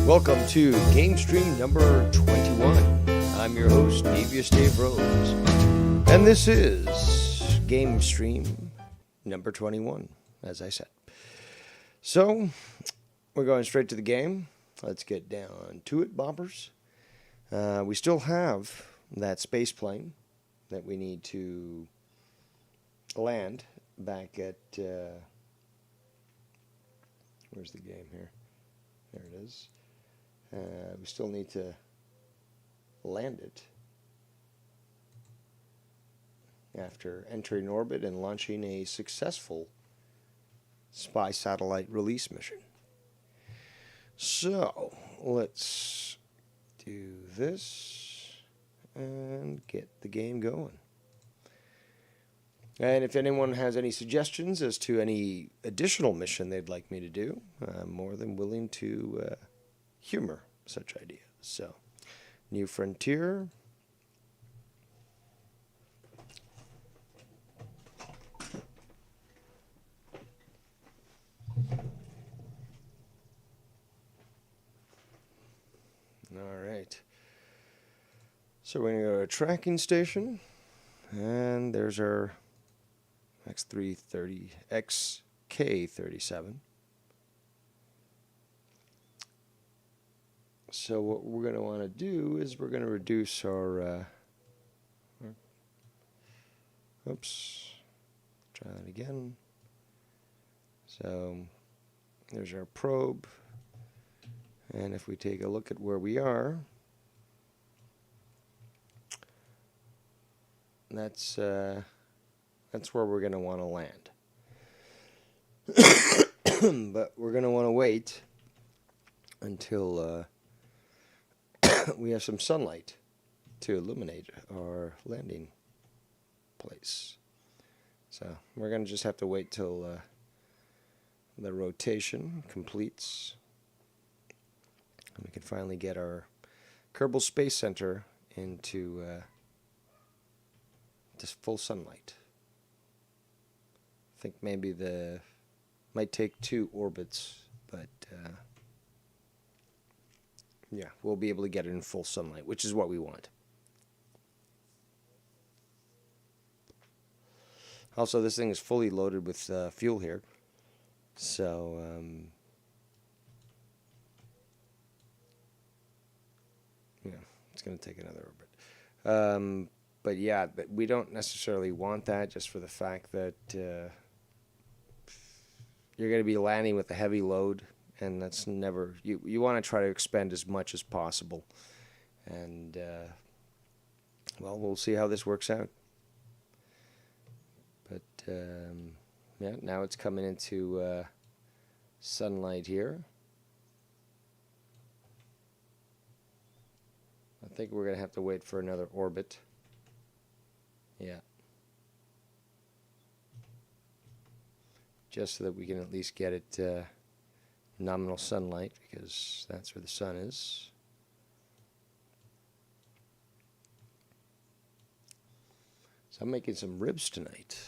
Welcome to Game Stream number 21. I'm your host, Devious Dave Rose. And this is Game Stream number 21, as I said. So, we're going straight to the game. Let's get down to it, boppers. We still have that space plane that we need to land back at... where's the game here? There it is. We still need to land it after entering orbit and launching a successful spy satellite release mission. So, let's do this and get the game going. And if anyone has any suggestions as to any additional mission they'd like me to do, I'm more than willing to humor such ideas. So, New Frontier. All right. So we're going to go to a tracking station, and there's our X330 XK37. So what we're going to want to do is we're going to reduce our oops, try that again. So there's our probe, and if we take a look at where we are, that's where we're going to want to land. But we're going to want to wait until we have some sunlight to illuminate our landing place. So we're going to just have to wait till the rotation completes, and we can finally get our Kerbal Space Center into just full sunlight. I think maybe might take 2 orbits, but yeah, we'll be able to get it in full sunlight, which is what we want. Also, this thing is fully loaded with fuel here, so yeah, it's going to take another orbit. But yeah, we don't necessarily want that, just for the fact that you're going to be landing with a heavy load, and that's never... You want to try to expend as much as possible. And, well, we'll see how this works out. But, yeah, now it's coming into sunlight here. I think we're going to have to wait for another orbit. Yeah. Just so that we can at least get it nominal sunlight, because that's where the sun is. So I'm making some ribs tonight.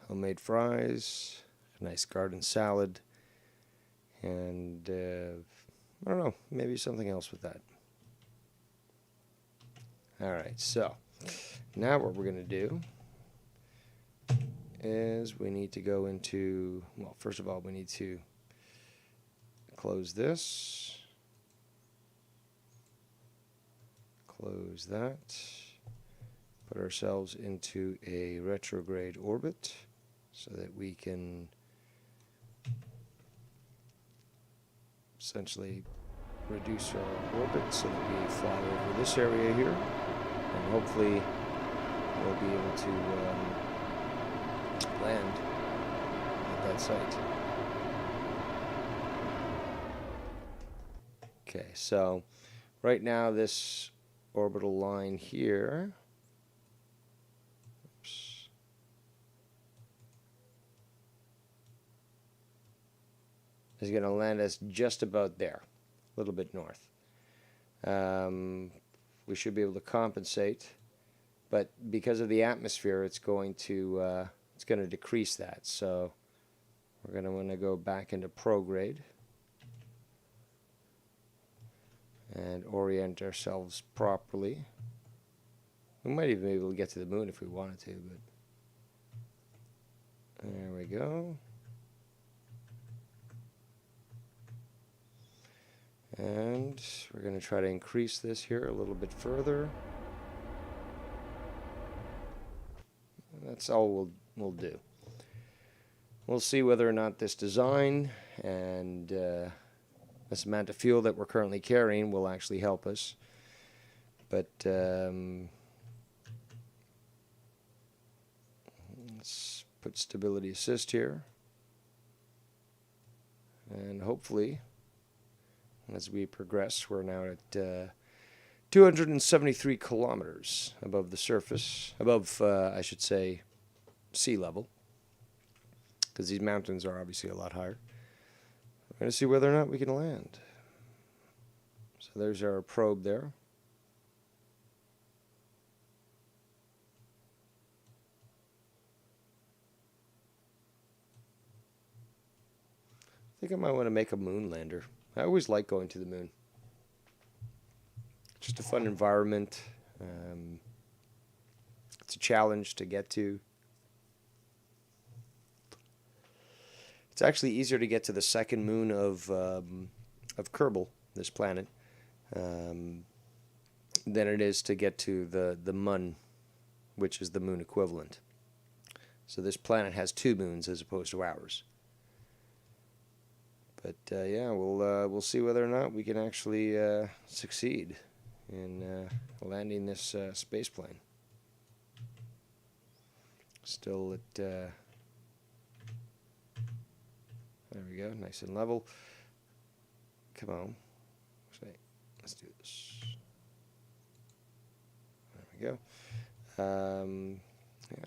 Homemade fries, a nice garden salad, and I don't know, maybe something else with that. Alright, so now what we're going to do is we need to go into, well, first of all, we need to close this, close that, put ourselves into a retrograde orbit so that we can essentially reduce our orbit so that we fly over this area here, and hopefully we'll be able to land at that site. Okay, so right now this orbital line here, oops, is going to land us just about there, a little bit north. We should be able to compensate, but because of the atmosphere, it's going to decrease that. So we're going to want to go back into prograde. and orient ourselves properly. We might even be able to get to the moon if we wanted to, but there we go. And we're going to try to increase this here a little bit further. That's all we'll do. We'll see whether or not this design and this amount of fuel that we're currently carrying will actually help us. But let's put stability assist here. And hopefully, as we progress, we're now at 273 kilometers above the surface, above, I should say, sea level, because these mountains are obviously a lot higher. We're going to see whether or not we can land. So there's our probe there. I think I might want to make a moon lander. I always like going to the moon. Just a fun environment. It's a challenge to get to. It's actually easier to get to the second moon of Kerbal, this planet, than it is to get to the Mun, which is the moon equivalent. So this planet has 2 moons as opposed to ours. But yeah, we'll see whether or not we can actually succeed in landing this space plane. Still at there we go, nice and level. Come on, let's do this. There we go. Yeah,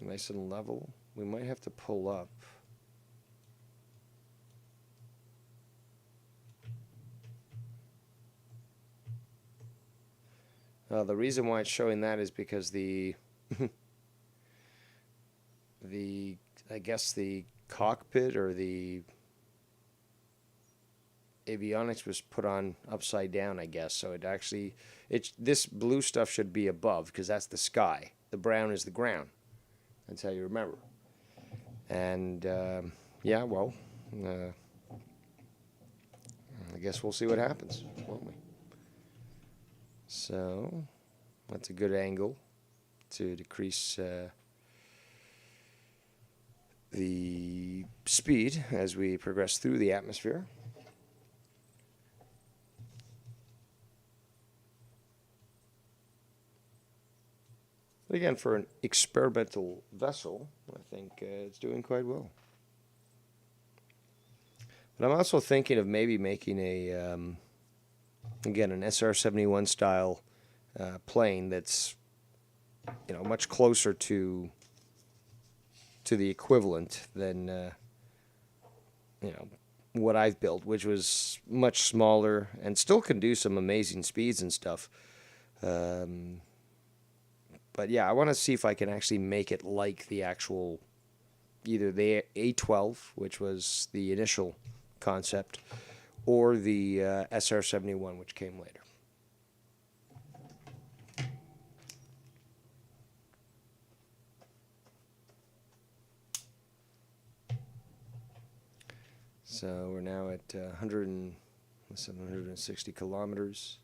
nice and level. We might have to pull up. The reason why it's showing that is because I guess the cockpit or the avionics was put on upside down, I guess. So this blue stuff should be above because that's the sky. The brown is the ground. That's how you remember. And yeah, well, I guess we'll see what happens, won't we? So that's a good angle to decrease the speed as we progress through the atmosphere. But again, for an experimental vessel, I think it's doing quite well. But I'm also thinking of maybe making again, an SR-71 style plane that's, much closer to the equivalent than, what I've built, which was much smaller and still can do some amazing speeds and stuff. But yeah, I want to see if I can actually make it like the actual, either the A-12, which was the initial concept, or the SR-71, which came later. So we're now at 760 kilometers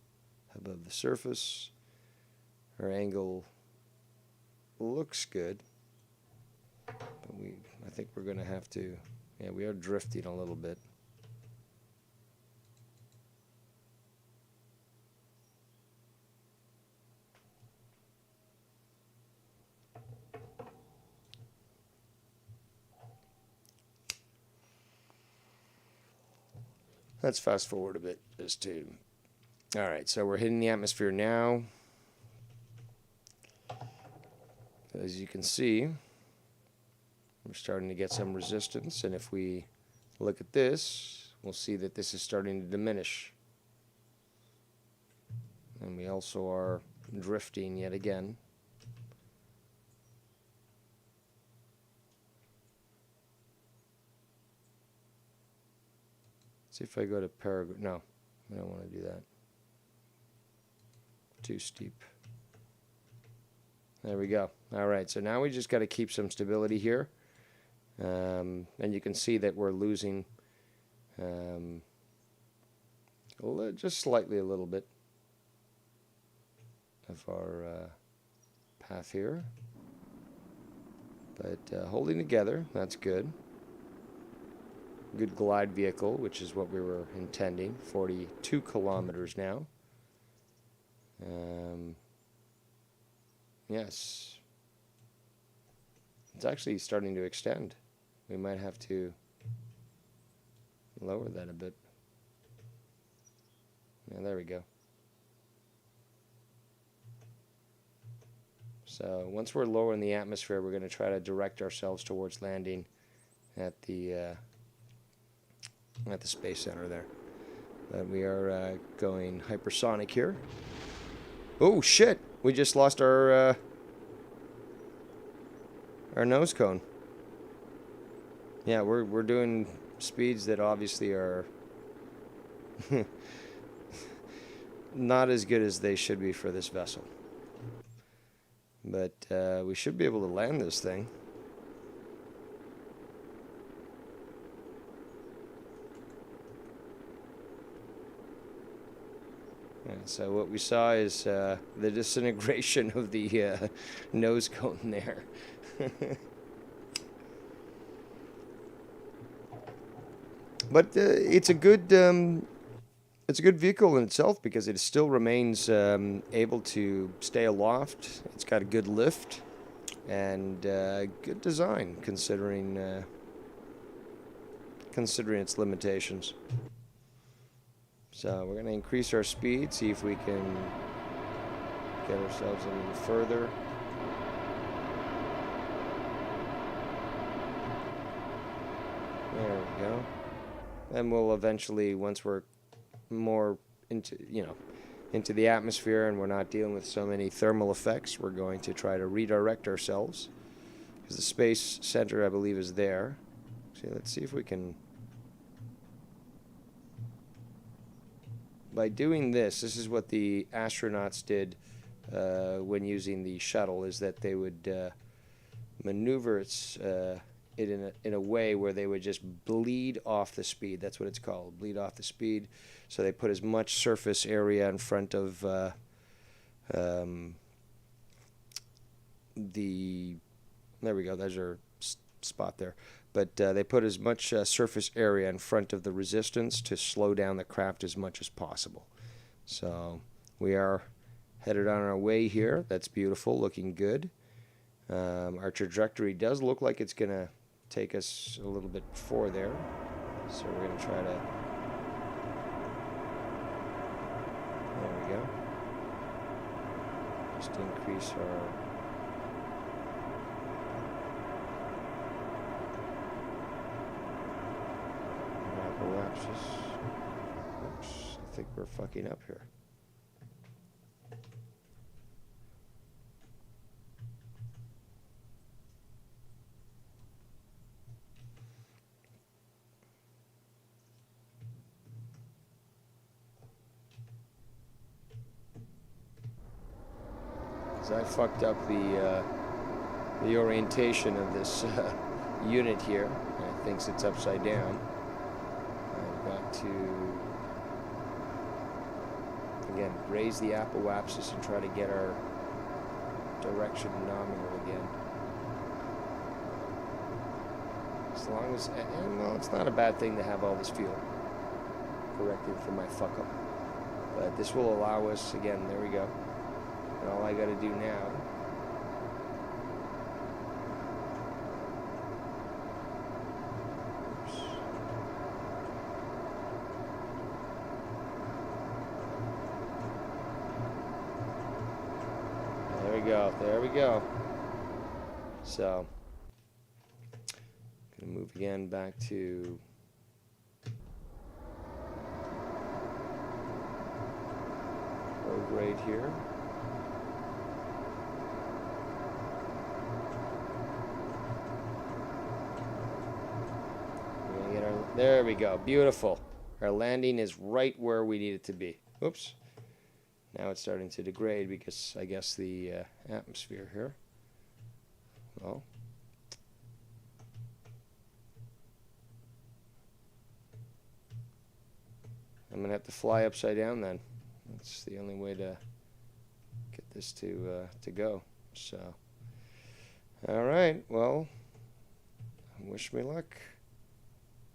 above the surface. Our angle looks good, but I think we're going to have to, yeah, we are drifting a little bit. Let's fast forward a bit just to... Alright, so we're hitting the atmosphere now. As you can see, we're starting to get some resistance, and if we look at this, we'll see that this is starting to diminish. And we also are drifting yet again. See if I go to paragraph. No, I don't want to do that. too steep. There we go. All right, so now we just got to keep some stability here. And you can see that we're losing just slightly a little bit of our path here. But holding together, that's good. Good glide vehicle, which is what we were intending. 42 kilometers now. Yes. It's actually starting to extend. We might have to lower that a bit. Yeah, there we go. So once we're lower in the atmosphere, we're going to try to direct ourselves towards landing at the Space Center there. But we are going hypersonic here. Oh shit! We just lost our nose cone. Yeah, we're doing speeds that obviously are not as good as they should be for this vessel. But we should be able to land this thing. Yeah, so what we saw is the disintegration of the nose cone there. But it's a good vehicle in itself because it still remains able to stay aloft. It's got a good lift and good design considering its limitations. So we're going to increase our speed, see if we can get ourselves a little further. There we go. And we'll eventually, once we're more into the atmosphere and we're not dealing with so many thermal effects, we're going to try to redirect ourselves because the Space Center, I believe, is there. So let's see if we can. By doing this is what the astronauts did when using the shuttle, is that they would maneuver it in a way where they would just bleed off the speed. That's what it's called, bleed off the speed. So they put as much surface area in front of there we go, there's our spot there. But they put as much surface area in front of the resistance to slow down the craft as much as possible. So we are headed on our way here. That's beautiful, looking good. Our trajectory does look like it's going to take us a little bit before there. So we're going to try to... There we go. Just increase our... Oops, I think we're fucking up here. Because I fucked up the orientation of this unit here. It thinks it's upside down. Got to, again, raise the apoapsis and try to get our direction nominal again. As long as, and well, it's not a bad thing to have all this fuel corrected for my fuck up. But this will allow us, again, there we go. And all I got to do now There we go. So, gonna move again back to low grade here. We're gonna get our, there we go. Beautiful. Our landing is right where we need it to be. Oops. Now it's starting to degrade because I guess the atmosphere here. Well, I'm going to have to fly upside down then. That's the only way to get this to go. So, all right, well, wish me luck.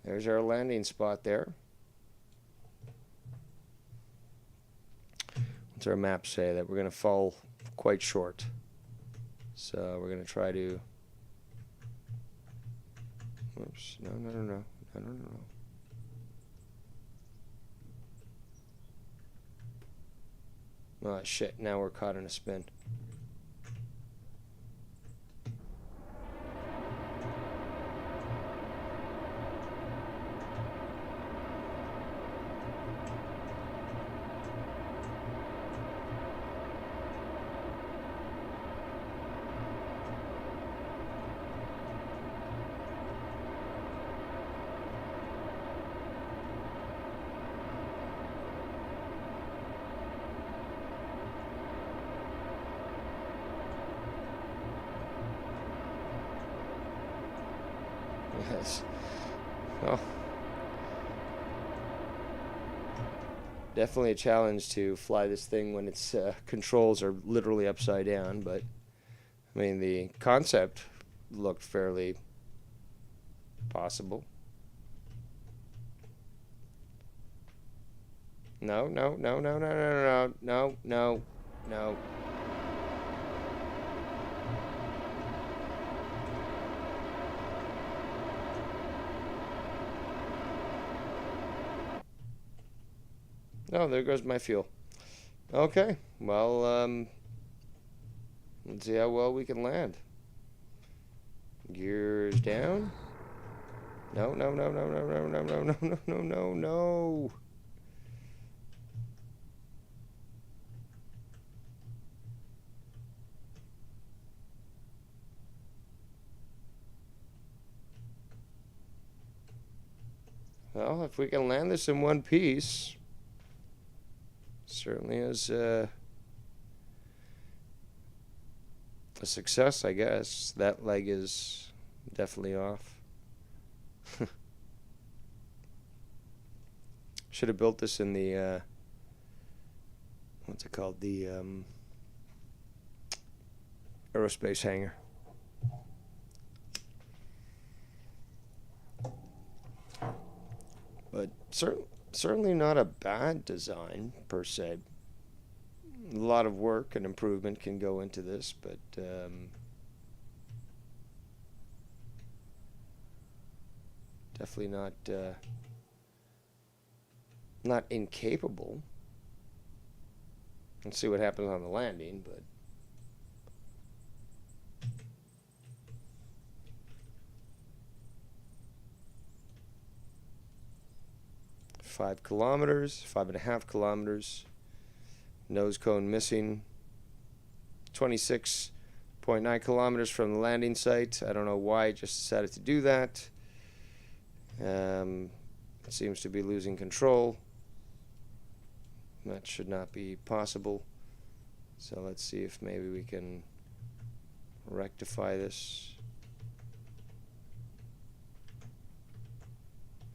There's our landing spot there. What's our map say? That we're going to fall quite short. So we're going to try to... Oops, no. Oh, shit, now we're caught in a spin. Yes. Well, definitely a challenge to fly this thing when its controls are literally upside down, but I mean the concept looked fairly possible. No. Oh, there goes my fuel. Okay, well, let's see how well we can land. Gears down. No. Well, if we can land this in one piece, certainly is a success, I guess. That leg is definitely off. Should have built this in the what's it called? The aerospace hangar. But certainly not a bad design per se. A lot of work and improvement can go into this, but definitely not incapable. Let's see what happens on the landing, but 5 kilometers, 5.5 kilometers. Nose cone missing. 26.9 kilometers from the landing site. I don't know why it just decided to do that. It seems to be losing control. That should not be possible. So let's see if maybe we can rectify this.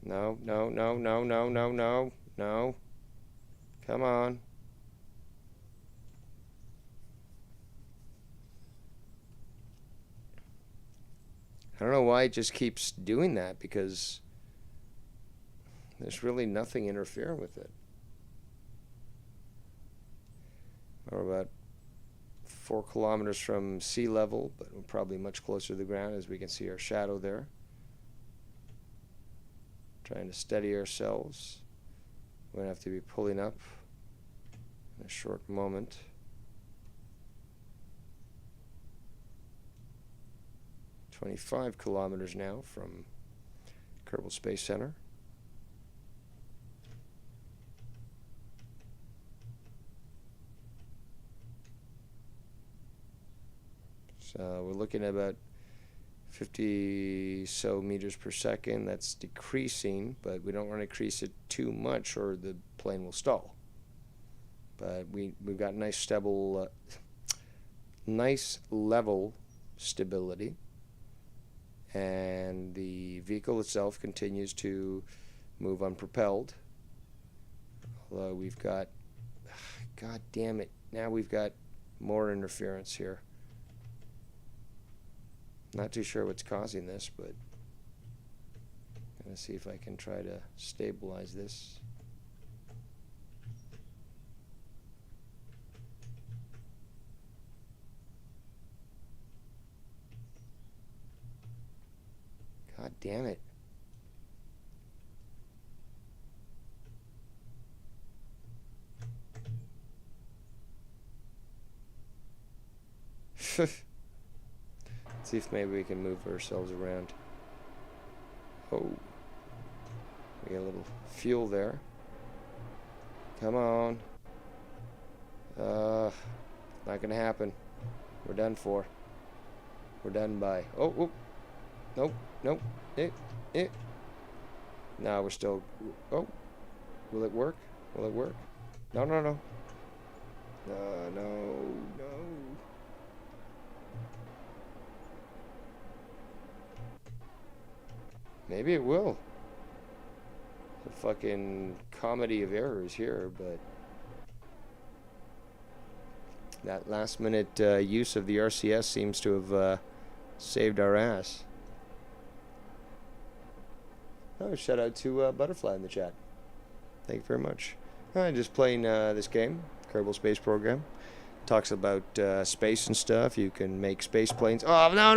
No. Come on. I don't know why it just keeps doing that, because there's really nothing interfering with it. We're about 4 kilometers from sea level, but we're probably much closer to the ground, as we can see our shadow there. Trying to steady ourselves. We're going to have to be pulling up in a short moment. "25 kilometers now from Kerbal Space Center. So we're looking at about 50 so meters per second. That's decreasing, but we don't want to increase it too much or the plane will stall. but we've got nice level stability, and the vehicle itself continues to move unpropelled. Although we've got, god damn it, now we've got more interference here. Not too sure what's causing this, but I'm gonna see if I can try to stabilize this. God damn it. See if maybe we can move ourselves around. Oh. We got a little fuel there. Come on. Not gonna happen. We're done for. We're done by. Oh, oh. Nope, nope. No, we're still. Oh. Will it work? Will it work? No, no, no. No. Maybe it will. The fucking comedy of errors here, but that last minute use of the RCS seems to have saved our ass. Oh, shout out to Butterfly in the chat. Thank you very much. Just playing this game, Kerbal Space Program. Talks about space and stuff. You can make space planes. Oh, no.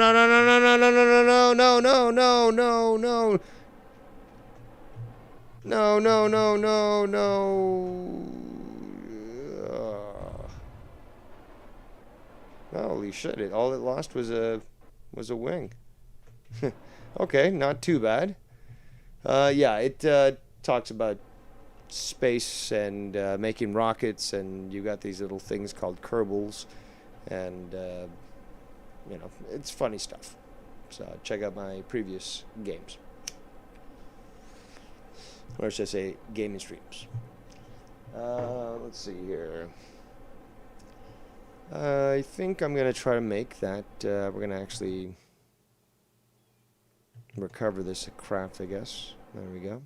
Holy shit, all it lost was a wing. Okay, not too bad. Yeah, it talks about space and making rockets, and you got these little things called Kerbals, and you know, it's funny stuff. So check out my previous games, or should I say gaming streams. Let's see here. I think I'm gonna try to make that. We're gonna actually recover this craft, I guess. There we go.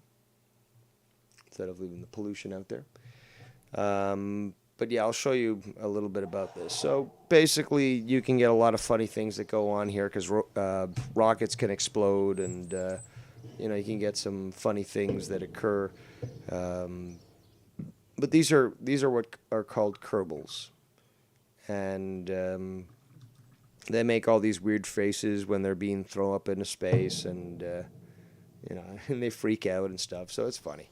Instead of leaving the pollution out there. But yeah, I'll show you a little bit about this. So basically, you can get a lot of funny things that go on here because rockets can explode, and you know, you can get some funny things that occur. But these are what are called Kerbals, and they make all these weird faces when they're being thrown up into space, and you know, and they freak out and stuff. So it's funny.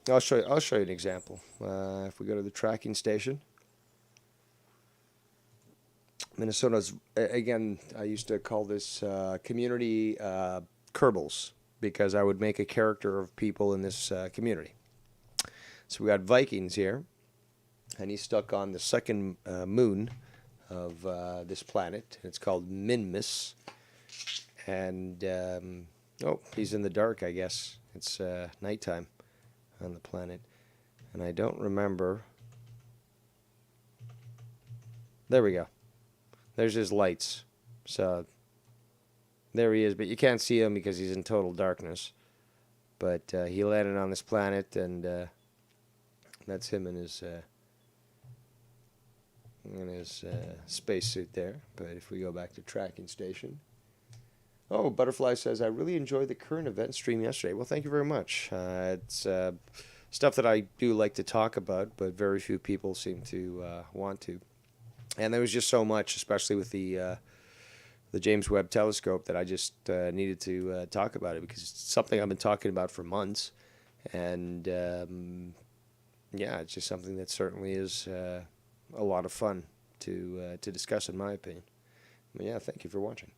I'll show you an example. If we go to the tracking station, Minnesota's, again, I used to call this community Kerbals, because I would make a character of people in this community. So we got Vikings here, and he's stuck on the second moon of this planet. It's called Minmus, and oh, he's in the dark, I guess. It's nighttime on the planet. And I don't remember. There we go. There's his lights. So there he is, but you can't see him because he's in total darkness. But he landed on this planet, and that's him in his spacesuit there. But if we go back to tracking station. Oh, Butterfly says, I really enjoyed the current event stream yesterday. Well, thank you very much. It's stuff that I do like to talk about, but very few people seem to want to. And there was just so much, especially with the James Webb Telescope, that I just needed to talk about it, because it's something I've been talking about for months. And, yeah, it's just something that certainly is a lot of fun to discuss, in my opinion. But, yeah, thank you for watching.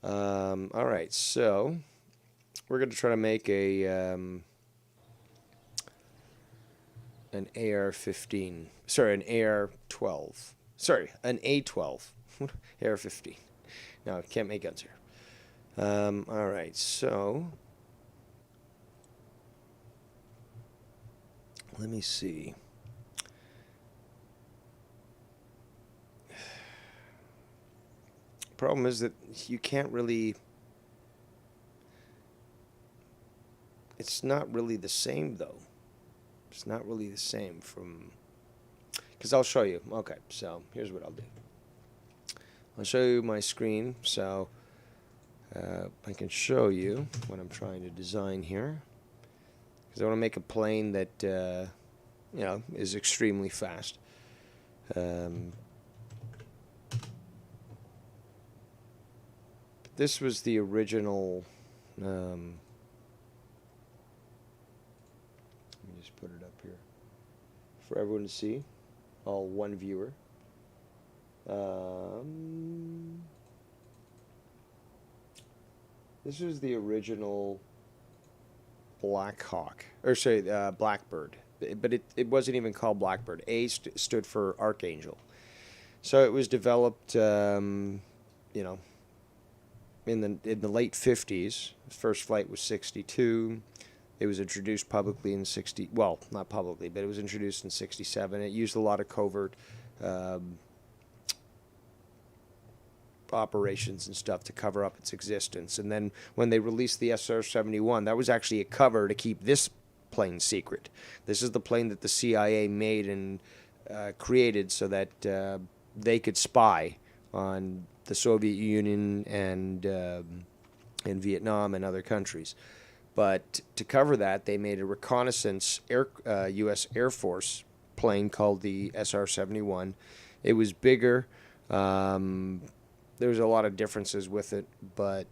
All right, so we're going to try to make an AR-15. Sorry, an AR-12. Sorry, an A-12. AR-15. No, can't make guns here. All right, so Let me see. Problem is that you can't really... It's not really the same, though. It's not really the same from... Because I'll show you. Okay, so here's what I'll do. I'll show you my screen, so I can show you what I'm trying to design here. Because I want to make a plane that, is extremely fast. This was the original... let me just put it up here for everyone to see. All one viewer. This is the original Blackhawk, or sorry, Blackbird, but it wasn't even called Blackbird. A stood for Archangel. So it was developed, in the late 50s. The first flight was 62. It was introduced publicly in 60. Well, not publicly, but it was introduced in 67. It used a lot of covert operations and stuff to cover up its existence. And then when they released the SR-71, that was actually a cover to keep this plane secret. This is the plane that the CIA made and created so that they could spy on the Soviet Union and in Vietnam and other countries. But to cover that, they made a reconnaissance U.S. Air Force plane called the SR-71. It was bigger. There was a lot of differences with it, but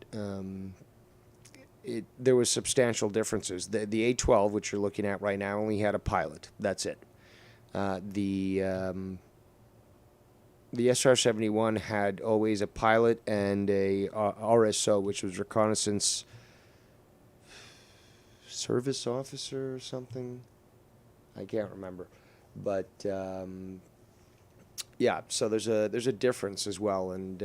there was substantial differences. The A-12, which you're looking at right now, only had a pilot. That's it. The SR-71 had always a pilot and a RSO, which was Reconnaissance Service Officer or something. I can't remember, but yeah. So there's a difference as well, and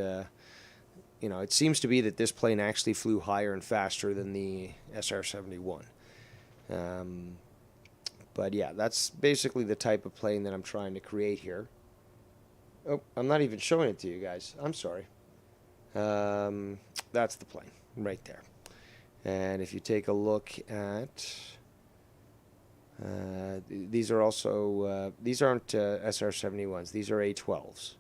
it seems to be that this plane actually flew higher and faster than the SR-71. But yeah, that's basically the type of plane that I'm trying to create here. Oh, I'm not even showing it to you guys. I'm sorry. That's the plane right there. And if you take a look at... these are also... these aren't SR-71s. These are A-12s.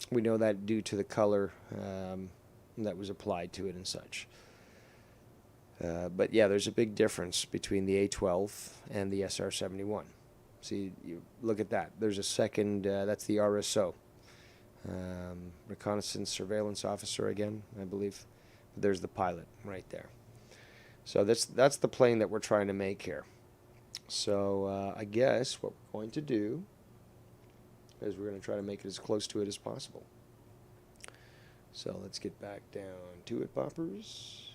We know that due to the color that was applied to it and such. But yeah, there's a big difference between the A-12 and the SR-71. See, you look at that. There's a second, that's the RSO. Reconnaissance Surveillance Officer again, I believe. There's the pilot right there. So that's the plane that we're trying to make here. So I guess what we're going to do is we're going to try to make it as close to it as possible. So let's get back down to it, boppers.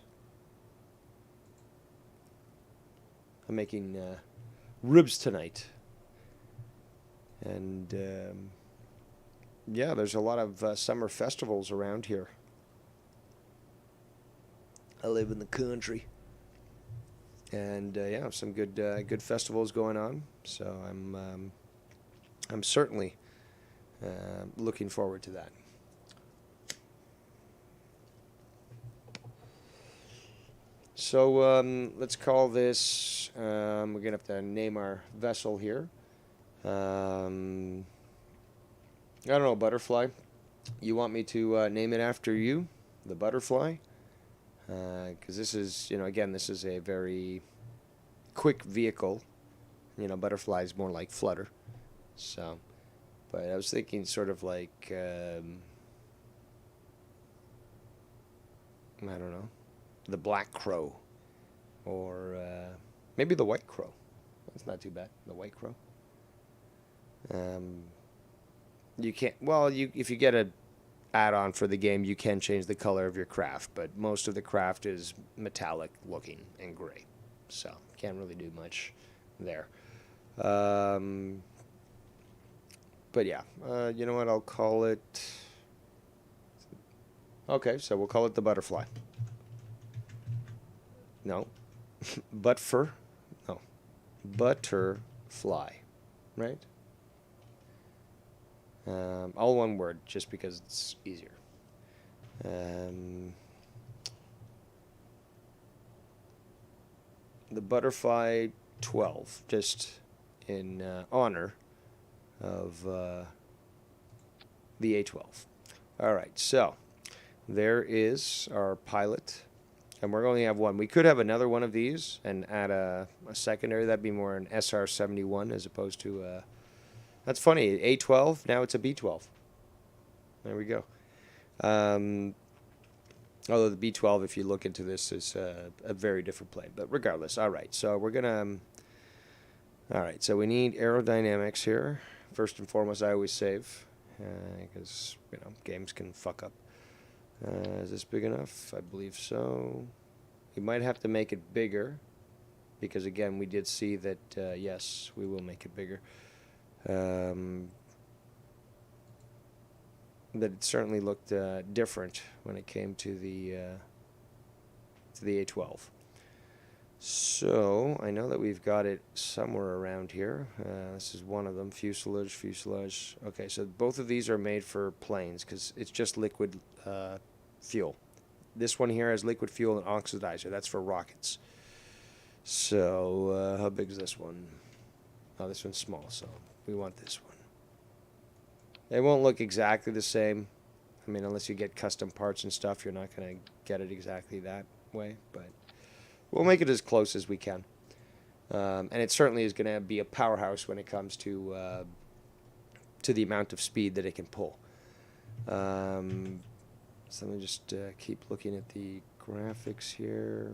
I'm making ribs tonight. And yeah, there's a lot of summer festivals around here. I live in the country, and yeah, some good festivals going on. So I'm certainly looking forward to that. So let's call this. We're gonna have to name our vessel here. I don't know, Butterfly. You want me to name it after you, the Butterfly? Because this is, again, this is a very quick vehicle. Butterfly is more like Flutter. So, but I was thinking sort of like, I don't know, the Black Crow, or maybe the White Crow. That's not too bad. The White Crow. You can't. Well, if you get a add-on for the game, you can change the color of your craft, but most of the craft is metallic looking and gray, so can't really do much there. But yeah, you know what? I'll call it. Okay, so we'll call it the Butterfly. No, Butfur. No, Butterfly, right? All one word, just because it's easier. The Butterfly 12, just in honor of the A12. All right, so there is our pilot, and we're going to have one. We could have another one of these and add a secondary. That'd be more an SR-71 as opposed to, that's funny, A12, now it's a B12. There we go. Although the B12, if you look into this, is a very different plane. But regardless, all right. So we're going to... all right, so we need aerodynamics here. First and foremost, I always save. Because, games can fuck up. Is this big enough? I believe so. We might have to make it bigger. Because, again, we did see that, yes, we will make it bigger. That it certainly looked different when it came to the A12. So I know that we've got it somewhere around here. This is one of them, fuselage. Okay, so both of these are made for planes because it's just liquid fuel. This one here has liquid fuel and oxidizer. That's for rockets. So how big is this one? Oh, this one's small, so we want this one. They won't look exactly the same. I mean, unless you get custom parts and stuff, you're not going to get it exactly that way. But we'll make it as close as we can. And it certainly is going to be a powerhouse when it comes to the amount of speed that it can pull. So let me just keep looking at the graphics here.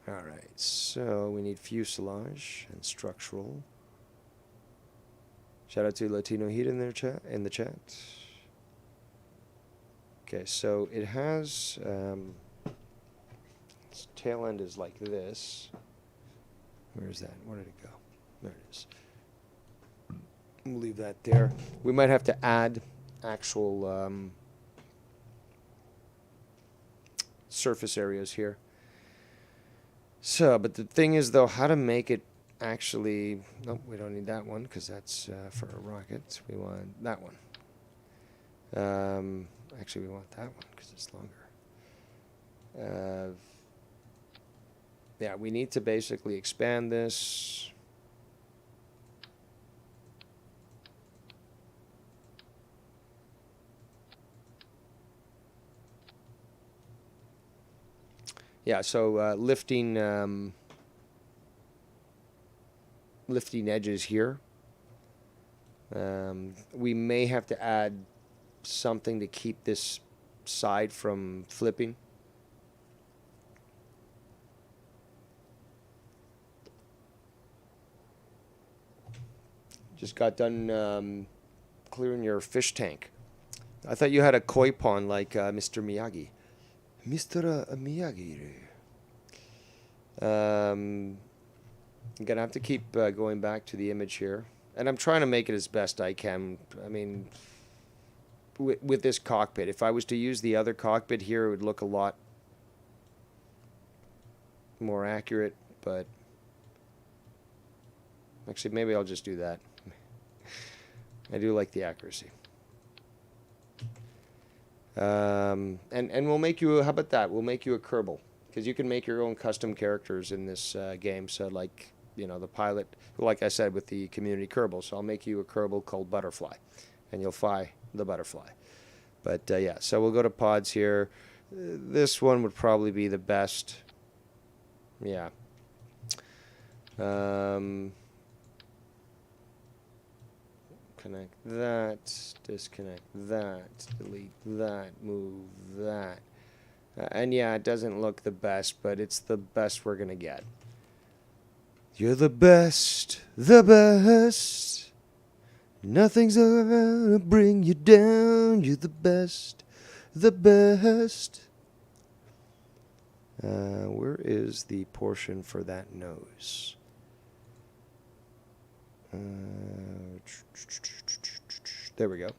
Alright, so we need fuselage and structural. Shout out to Latino Heat in the chat. Okay, so it has its tail end is like this. Where is that? Where did it go? There it is. We'll leave that there. We might have to add actual surface areas here. So, but the thing is, though, how to make it actually... Nope, we don't need that one, because that's for a rocket. We want that one. Actually, we want that one, because it's longer. Yeah, we need to basically expand this. Yeah, so lifting edges here. We may have to add something to keep this side from flipping. Just got done clearing your fish tank. I thought you had a koi pond like Mr. Miyagi. Mr. Miyagi. I'm going to have to keep going back to the image here. And I'm trying to make it as best I can. I mean, with this cockpit. If I was to use the other cockpit here, it would look a lot more accurate. But actually, maybe I'll just do that. I do like the accuracy. And we'll make you, how about that? We'll make you a Kerbal. Because you can make your own custom characters in this game. So like, the pilot, like I said, with the community Kerbal. So I'll make you a Kerbal called Butterfly. And you'll fly the Butterfly. But yeah, so we'll go to pods here. This one would probably be the best. Yeah. Connect that, disconnect that, delete that, move that. And yeah, it doesn't look the best, but it's the best we're going to get. You're the best, the best. Nothing's ever gonna bring you down. You're the best, the best. Where is the portion for that nose? There we go.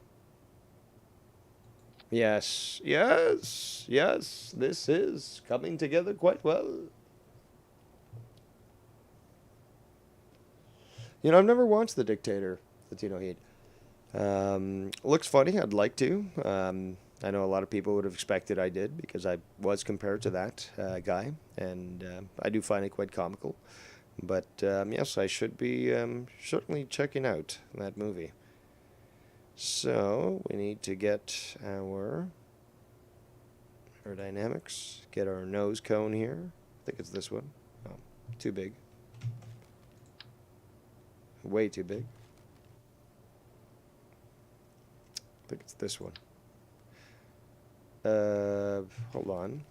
Yes, yes, yes. This is coming together quite well. You know, I've never watched The Dictator, Latino Heat. Looks funny. I'd like to. I know a lot of people would have expected I did because I was compared to that guy, and I do find it quite comical. But yes, I should be certainly checking out that movie. So we need to get our aerodynamics, get our nose cone here. I think it's this one. Oh, too big. Way too big. I think it's this one. Hold on.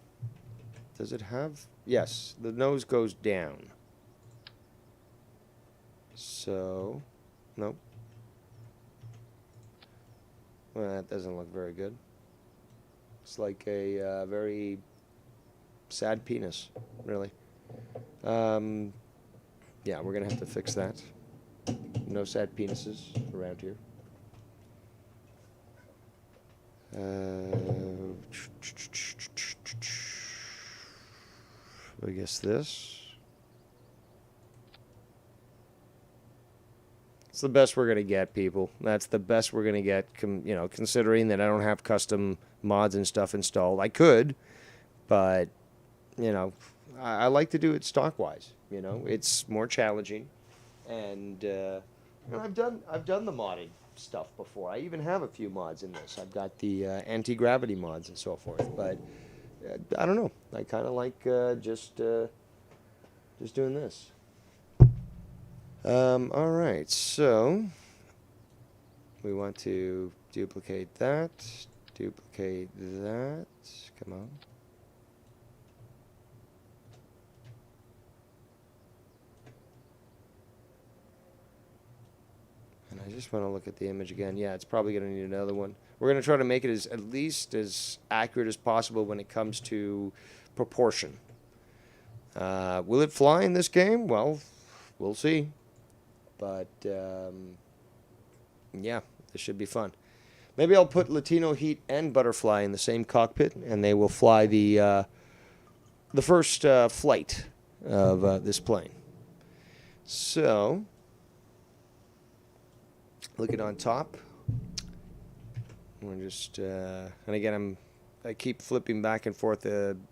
Does it have? Yes, the nose goes down. So, nope. Well, that doesn't look very good. It's like a very sad penis, really. Yeah, we're gonna have to fix that. No sad penises around here. I guess this. It's the best we're gonna get, people. That's the best we're gonna get. You know, considering that I don't have custom mods and stuff installed. I could, but you know, I like to do it stock-wise. You know, it's more challenging, and I've done the modding stuff before. I even have a few mods in this. I've got the anti-gravity mods and so forth. But I don't know. I kind of like just doing this. All right, so we want to duplicate that. Duplicate that. Come on. And I just want to look at the image again. Yeah, it's probably going to need another one. We're going to try to make it as at least as accurate as possible when it comes to proportion. Will it fly in this game? Well, we'll see. But yeah, this should be fun. Maybe I'll put Latino Heat and Butterfly in the same cockpit, and they will fly the first flight of this plane. So, looking on top, we're just and again I keep flipping back and forth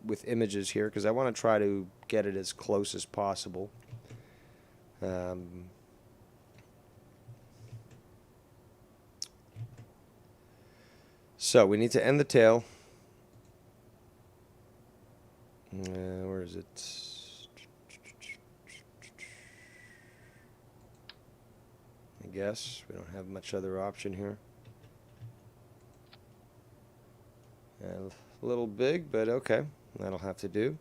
with images here because I want to try to get it as close as possible. So we need to end the tail. Where is it? I guess we don't have much other option here. A little big, but okay, that'll have to do.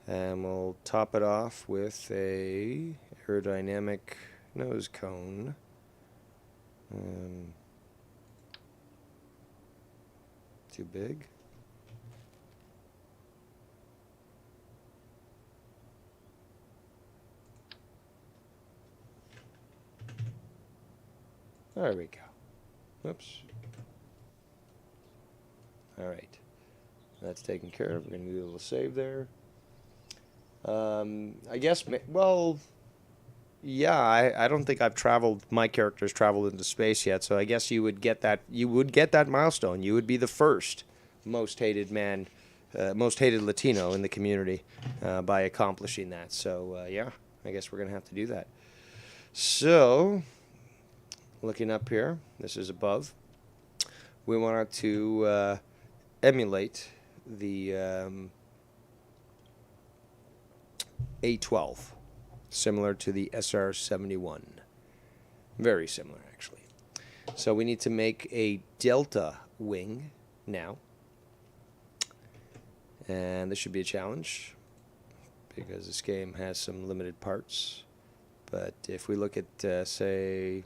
And we'll top it off with a aerodynamic nose cone. Too big. There we go. Oops. All right. That's taken care of. We're going to do a little save there. I guess, well, yeah, I don't think I've traveled, my character's traveled into space yet, so I guess you would get that milestone. You would be the first most hated man, most hated Latino in the community by accomplishing that. So, yeah, I guess we're going to have to do that. So, looking up here, this is above. We wanted to emulate the A12, similar to the SR-71. Very similar, actually. So we need to make a delta wing now. And this should be a challenge because this game has some limited parts. But if we look at, say,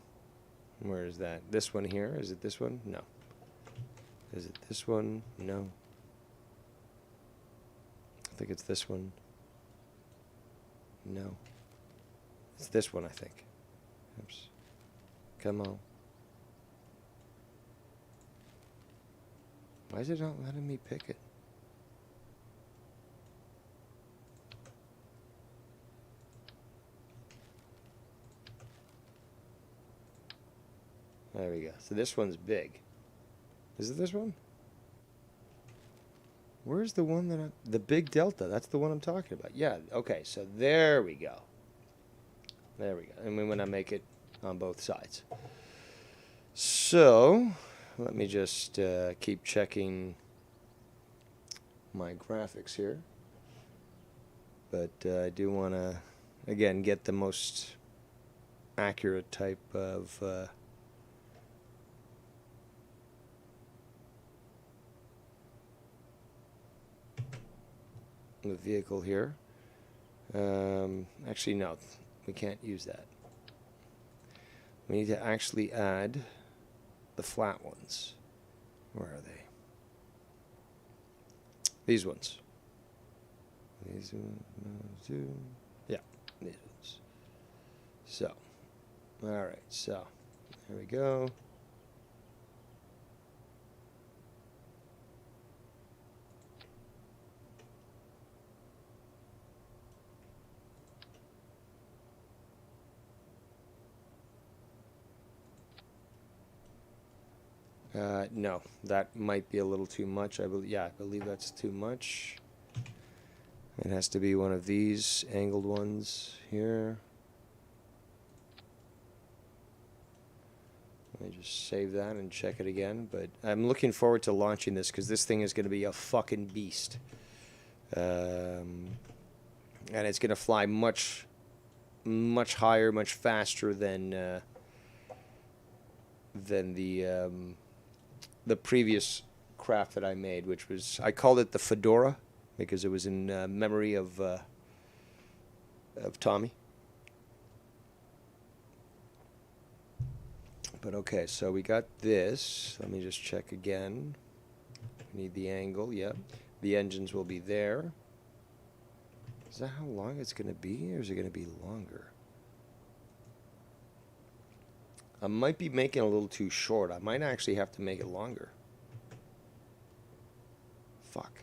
where is that? This one here. Is it this one? No. Is it this one? No. I think it's this one. No. It's this one, I think. Oops. Come on. Why is it not letting me pick it? There we go. So this one's big. Is it this one? Where's the one that the big delta? That's the one I'm talking about. Yeah, okay, so there we go. There we go. And we want to make it on both sides. So, let me just keep checking my graphics here. But I do want to, again, get the most accurate type of the vehicle here. Actually, no, we can't use that. We need to actually add the flat ones. Where are they? These ones. These two. Yeah, these ones. So, all right, so there we go. No, that might be a little too much. I believe that's too much. It has to be one of these angled ones here. Let me just save that and check it again. But I'm looking forward to launching this because this thing is going to be a fucking beast. And it's going to fly much higher, much faster than the previous craft that I made, which was, I called it the Fedora because it was in memory of Tommy. But okay, so we got this. Let me just check again. We need the angle, yep. The engines will be there. Is that how long it's going to be, or is it going to be longer? I might be making it a little too short. I might actually have to make it longer. Fuck.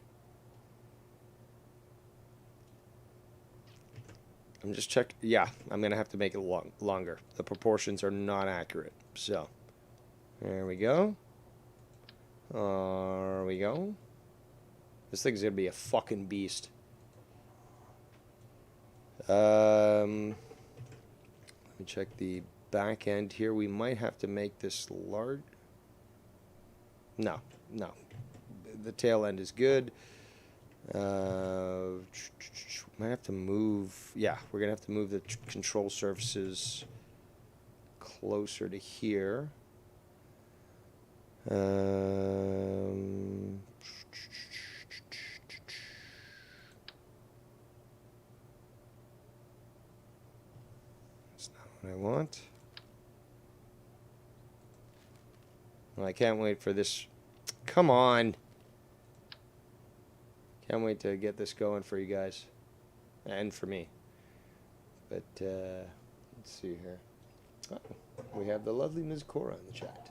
I'm just checking. Yeah, I'm going to have to make it longer. The proportions are not accurate. So, there we go. There we go. This thing's going to be a fucking beast. Let me check the back end here. We might have to make this large. No. The tail end is good. Might have to move. Yeah, we're gonna have to move the control surfaces closer to here. That's not what I want. Well, I can't wait for this. Come on. Can't wait to get this going for you guys. And for me. But, let's see here. Oh, we have the lovely Ms. Cora in the chat.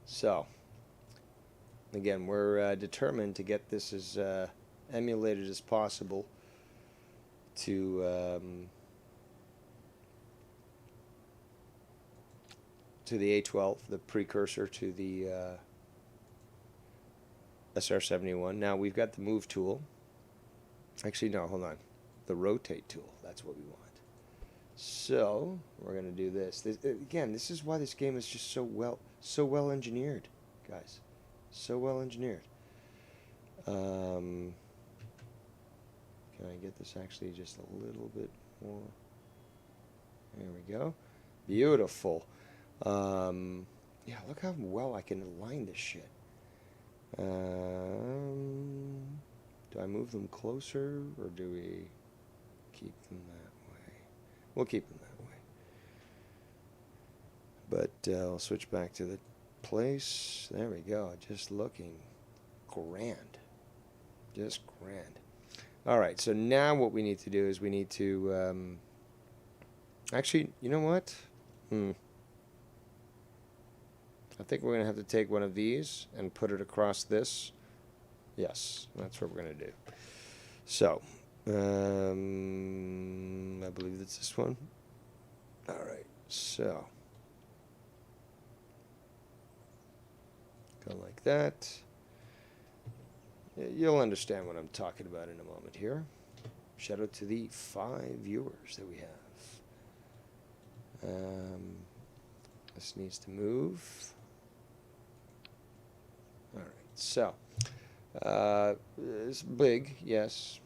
So, again, we're determined to get this as emulated as possible to the A12, the precursor to the SR-71. Now we've got the move tool. Actually, no, hold on. The rotate tool. That's what we want. So we're gonna do this. Again, this is why this game is just so well engineered, guys. So well engineered. Can I get this actually just a little bit more? There we go. Beautiful. Yeah, look how well I can align this shit. Do I move them closer, or do we keep them that way? We'll keep them that way. But I'll switch back to the place. There we go. Just looking grand. Just grand. All right, so now what we need to do is we need to, actually, you know what? I think we're going to have to take one of these and put it across this. Yes, that's what we're going to do. So, I believe it's this one. All right, so go like that. You'll understand what I'm talking about in a moment here. Shout out to the 5 viewers that we have. This needs to move. All right, so it's big, yes.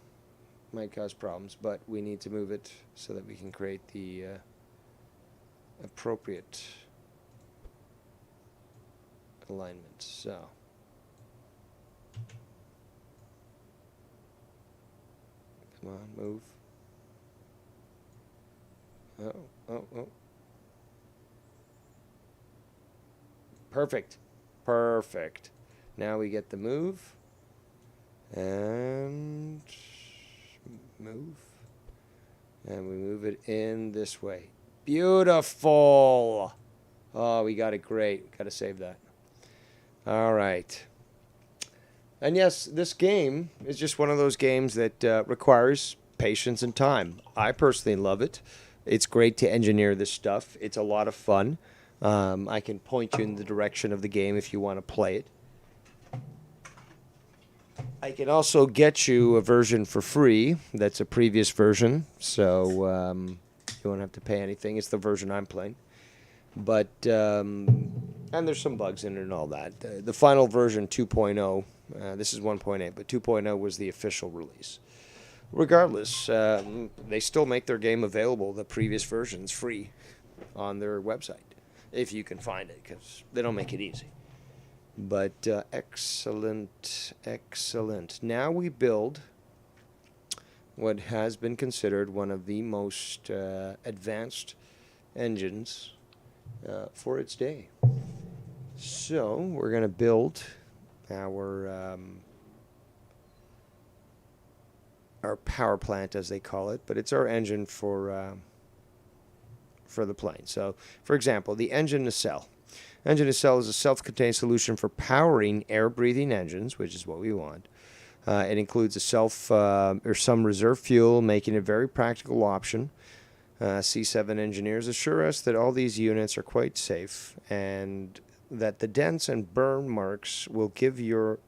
Might cause problems, but we need to move it so that we can create the appropriate alignment. So come on, move. Oh. Perfect. Now we get the move and move, and we move it in this way. Beautiful. Oh, we got it great. Got to save that. All right. And yes, this game is just one of those games that requires patience and time. I personally love it. It's great to engineer this stuff. It's a lot of fun. I can point you in the direction of the game if you want to play it. I can also get you a version for free. That's a previous version, so you won't have to pay anything. It's the version I'm playing. But, and there's some bugs in it and all that. The final version, 2.0, this is 1.8, but 2.0 was the official release. Regardless, they still make their game available, the previous versions, free on their website, if you can find it, because they don't make it easy. But excellent. Now we build what has been considered one of the most advanced engines for its day. So we're going to build our power plant, as they call it, but it's our engine for the plane. So, for example, the engine nacelle. Engine nacelle is a self-contained solution for powering air-breathing engines, which is what we want. It includes or some reserve fuel, making it a very practical option. C7 engineers assure us that all these units are quite safe and that the dents and burn marks will give yours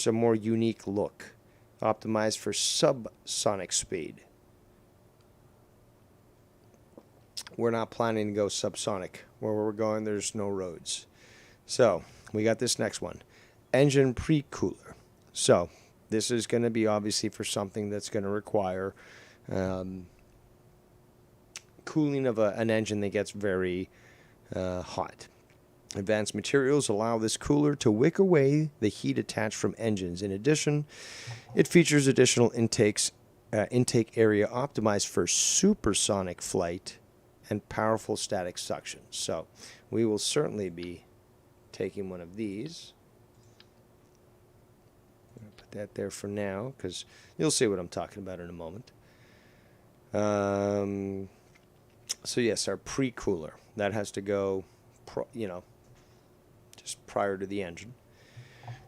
a more unique look, optimized for subsonic speed. We're not planning to go subsonic. Where we're going, there's no roads. So we got this next one, engine pre-cooler. So this is going to be obviously for something that's going to require cooling of an engine that gets very hot. Advanced materials allow this cooler to wick away the heat attached from engines. In addition, it features additional intake area optimized for supersonic flight and powerful static suction. So we will certainly be taking one of these. I'm going to put that there for now because you'll see what I'm talking about in a moment. So yes, our pre-cooler. That has to go, just prior to the engine.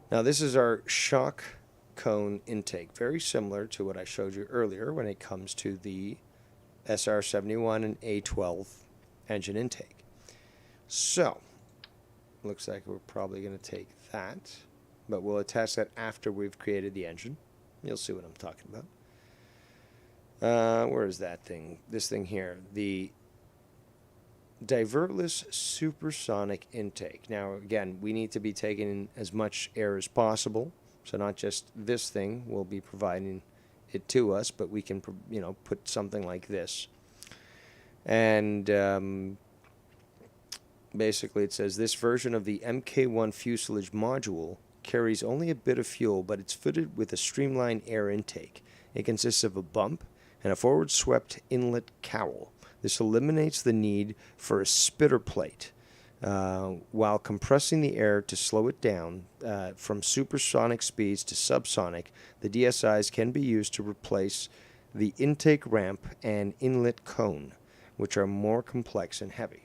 Now this is our shock cone intake. Very similar to what I showed you earlier when it comes to the SR-71 and A12 engine intake. So, looks like we're probably going to take that, but we'll attach that after we've created the engine. You'll see what I'm talking about. Where is that thing? This thing here. The divertless supersonic intake. Now, again, we need to be taking in as much air as possible. So not just this thing will be providing it to us, but we can, put something like this. And basically it says this version of the Mk1 fuselage module carries only a bit of fuel, but it's fitted with a streamlined air intake. It consists of a bump and a forward swept inlet cowl. This eliminates the need for a spitter plate. while compressing the air to slow it down from supersonic speeds to subsonic. The DSIs can be used to replace the intake ramp and inlet cone, which are more complex and heavy.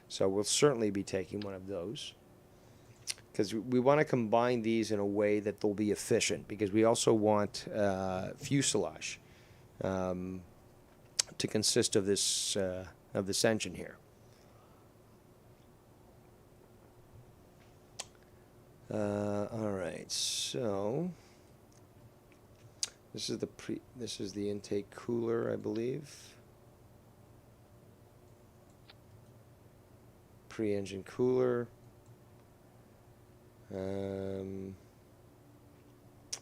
So we'll certainly be taking one of those, because we want to combine these in a way that they'll be efficient, because we also want fuselage to consist of this engine here. All right, so this is the intake cooler, I believe. Pre-engine cooler. I'm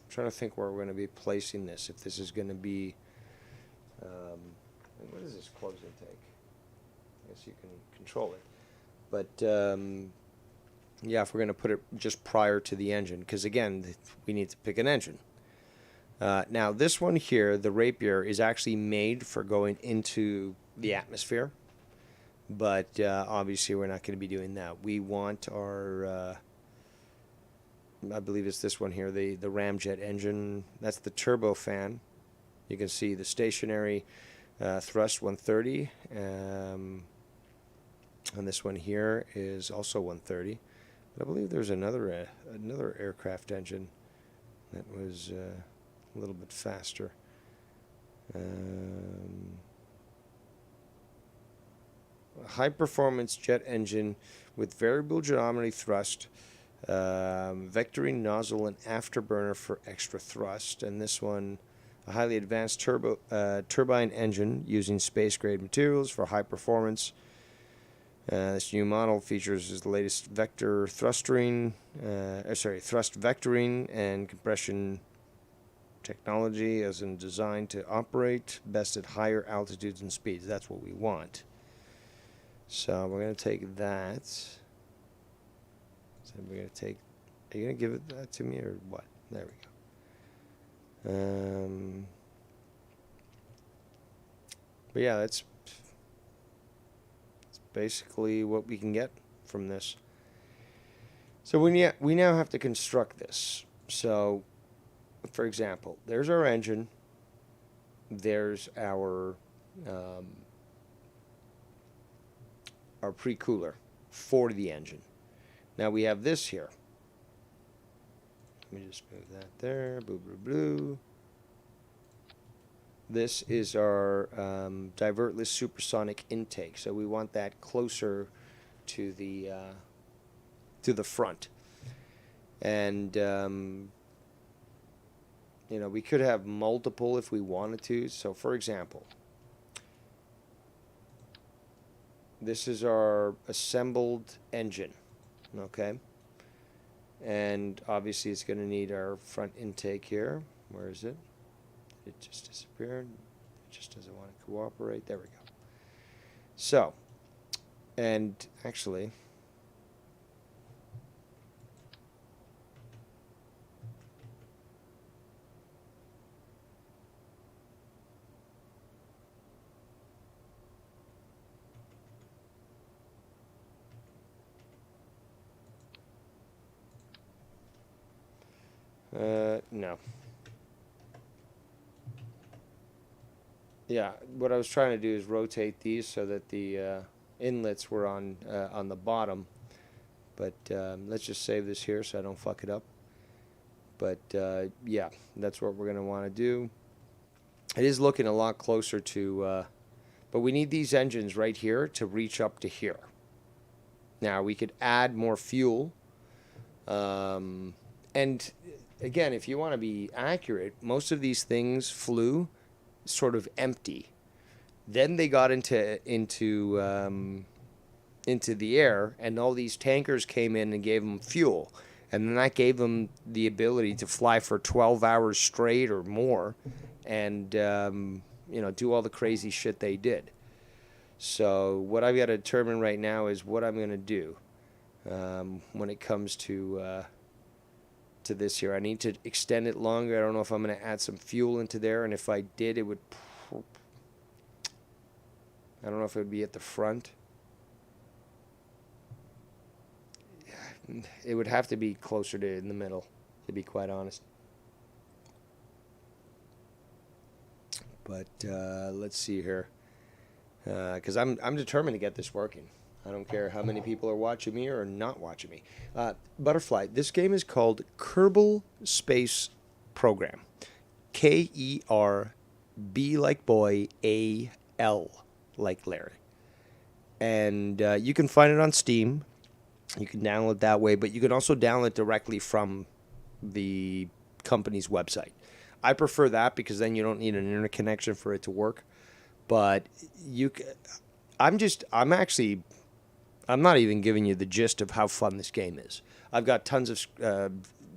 trying to think where we're going to be placing this. If this is going to be, what is this close intake? I guess you can control it, but yeah, if we're going to put it just prior to the engine, because again, we need to pick an engine. Now this one here, the Rapier, is actually made for going into the atmosphere, but obviously we're not going to be doing that. We want our I believe it's this one here, the ramjet engine. That's the turbofan. You can see the stationary thrust 130, and this one here is also 130. But I believe there's another aircraft engine that was a little bit faster. A high-performance jet engine with variable geometry thrust, vectoring nozzle and afterburner for extra thrust. And this one, a highly advanced turbine engine using space-grade materials for high performance. This new model features the latest thrust vectoring and compression technology, as in designed to operate best at higher altitudes and speeds. That's what we want. So we're going to take that. So we're going to take. Are you going to give it that to me or what? There we go. But yeah, that's basically what we can get from this. So we now have to construct this. So, for example, there's our engine. There's our pre-cooler for the engine. Now we have this here. Let me just move that there. Boo, boo, boo. This is our divertless supersonic intake. So we want that closer to the front. And you know, we could have multiple if we wanted to. So for example, this is our assembled engine, okay? And obviously it's going to need our front intake here. Where is it? It just disappeared. It just doesn't want to cooperate. There we go. So, and actually, no. Yeah, what I was trying to do is rotate these so that the inlets were on the bottom. But let's just save this here so I don't fuck it up. But yeah, that's what we're going to want to do. It is looking a lot closer to, but we need these engines right here to reach up to here. Now we could add more fuel. And again, if you want to be accurate, most of these things flew sort of empty. Then they got into the air, and all these tankers came in and gave them fuel, and then that gave them the ability to fly for 12 hours straight or more, and you know, do all the crazy shit they did. So what I've got to determine right now is what I'm going to do when it comes to this here. I need to extend it longer. I don't know if I'm going to add some fuel into there, and if I did, it would, I don't know if it would be at the front. It would have to be closer to in the middle, to be quite honest. But let's see here, because I'm determined to get this working. I don't care how many people are watching me or not watching me. Butterfly. This game is called Kerbal Space Program. Kerb like boy, Al like Larry. And you can find it on Steam. You can download that way, but you can also download directly from the company's website. I prefer that because then you don't need an internet connection for it to work. But I'm not even giving you the gist of how fun this game is. I've got tons of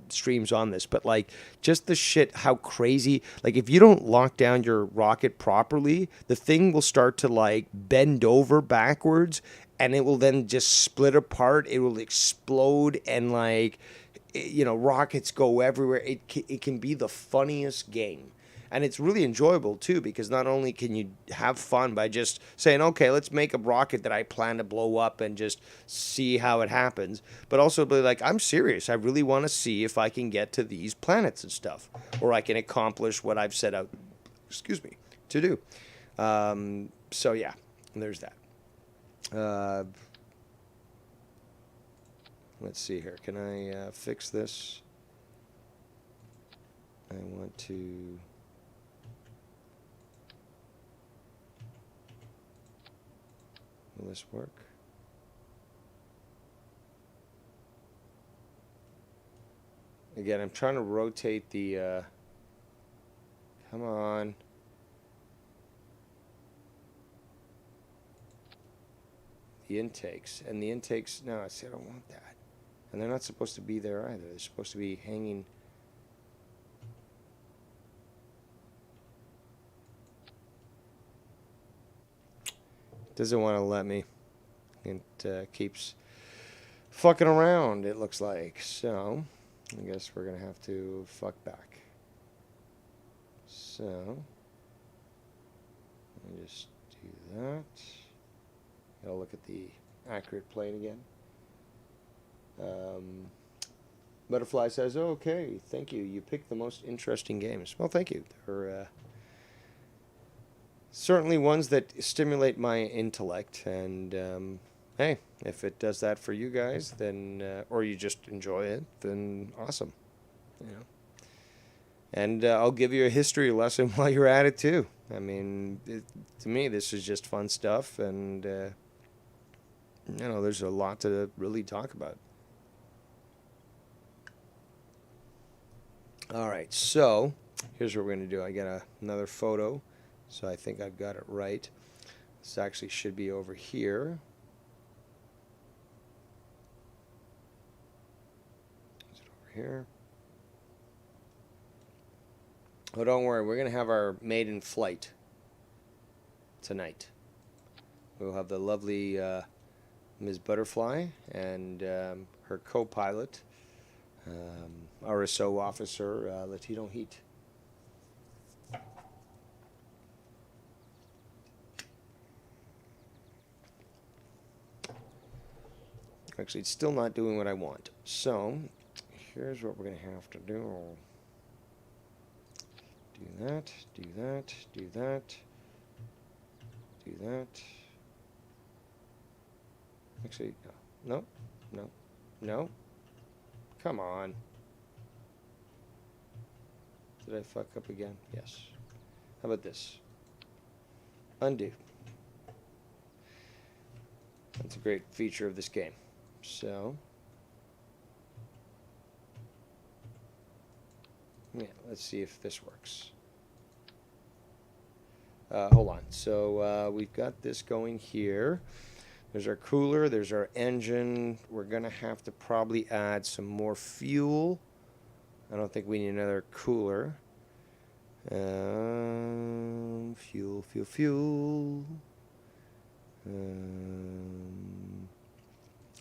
streams on this, but like just the shit, how crazy. Like if you don't lock down your rocket properly, the thing will start to like bend over backwards, and it will then just split apart. It will explode, and like rockets go everywhere. It can be the funniest game. And it's really enjoyable, too, because not only can you have fun by just saying, okay, let's make a rocket that I plan to blow up and just see how it happens, but also be like, I'm serious. I really want to see if I can get to these planets and stuff, or I can accomplish what I've set out, to do. So, yeah, there's that. Let's see here. Can I fix this? I want to... Will this work? Again, I'm trying to rotate the... Come on. The intakes. And the intakes... No, see, I don't want that. And they're not supposed to be there either. They're supposed to be hanging... Doesn't want to let me. It keeps fucking around, it looks like. So, I guess we're going to have to fuck back. So, let me just do that. Gotta look at the accurate plane again. Butterfly says, oh, okay, thank you. You picked the most interesting games. Well, thank you. They're... certainly ones that stimulate my intellect, and hey, if it does that for you guys, then or you just enjoy it, then awesome, And I'll give you a history lesson while you're at it too. I mean, to me, this is just fun stuff, and there's a lot to really talk about. All right, so here's what we're gonna do. I got another photo. So I think I've got it right. This actually should be over here. Is it over here? Oh, don't worry. We're going to have our maiden flight tonight. We'll have the lovely Ms. Butterfly and her co-pilot, RSO officer, Latino Heat. Actually, it's still not doing what I want. So, here's what we're going to have to do. Do that, do that, do that, do that. Actually, no, no, no. Come on. Did I fuck up again? Yes. How about this? Undo. That's a great feature of this game. So, yeah, let's see if this works. Hold on. So we've got this going here. There's our cooler. There's our engine. We're going to have to probably add some more fuel. I don't think we need another cooler. Fuel, fuel, fuel.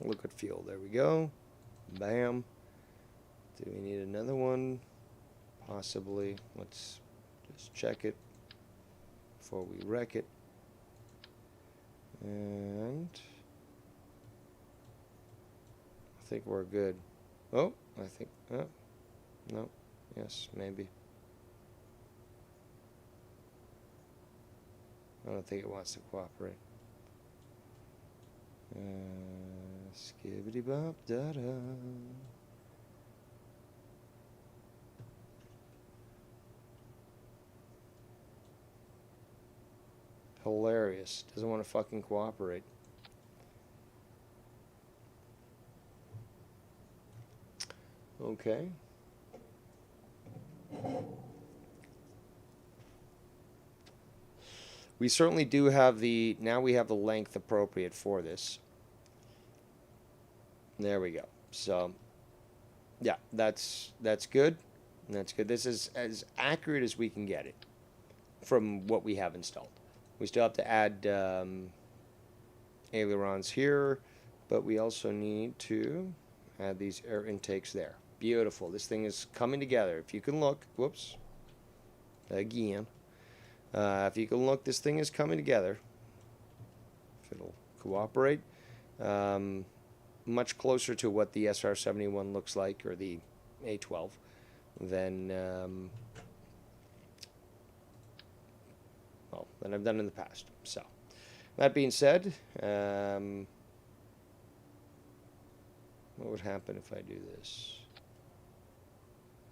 Liquid fuel. There we go. Bam. Do we need another one? Possibly. Let's just check it before we wreck it. And think we're good. Oh, I think, oh, no, yes, maybe. I don't think it wants to cooperate. Skibbity bop da da. Hilarious. Doesn't want to fucking cooperate. Okay. We certainly do have the, now we have the length appropriate for this. There we go. So, yeah, that's good. That's good. This is as accurate as we can get it from what we have installed. We still have to add ailerons here, but we also need to add these air intakes there. Beautiful. This thing is coming together. If you can look, whoops, again. If you can look, this thing is coming together. If it'll cooperate. Much closer to what the SR-71 looks like, or the A-12, than, well, than I've done in the past. So, that being said, what would happen if I do this?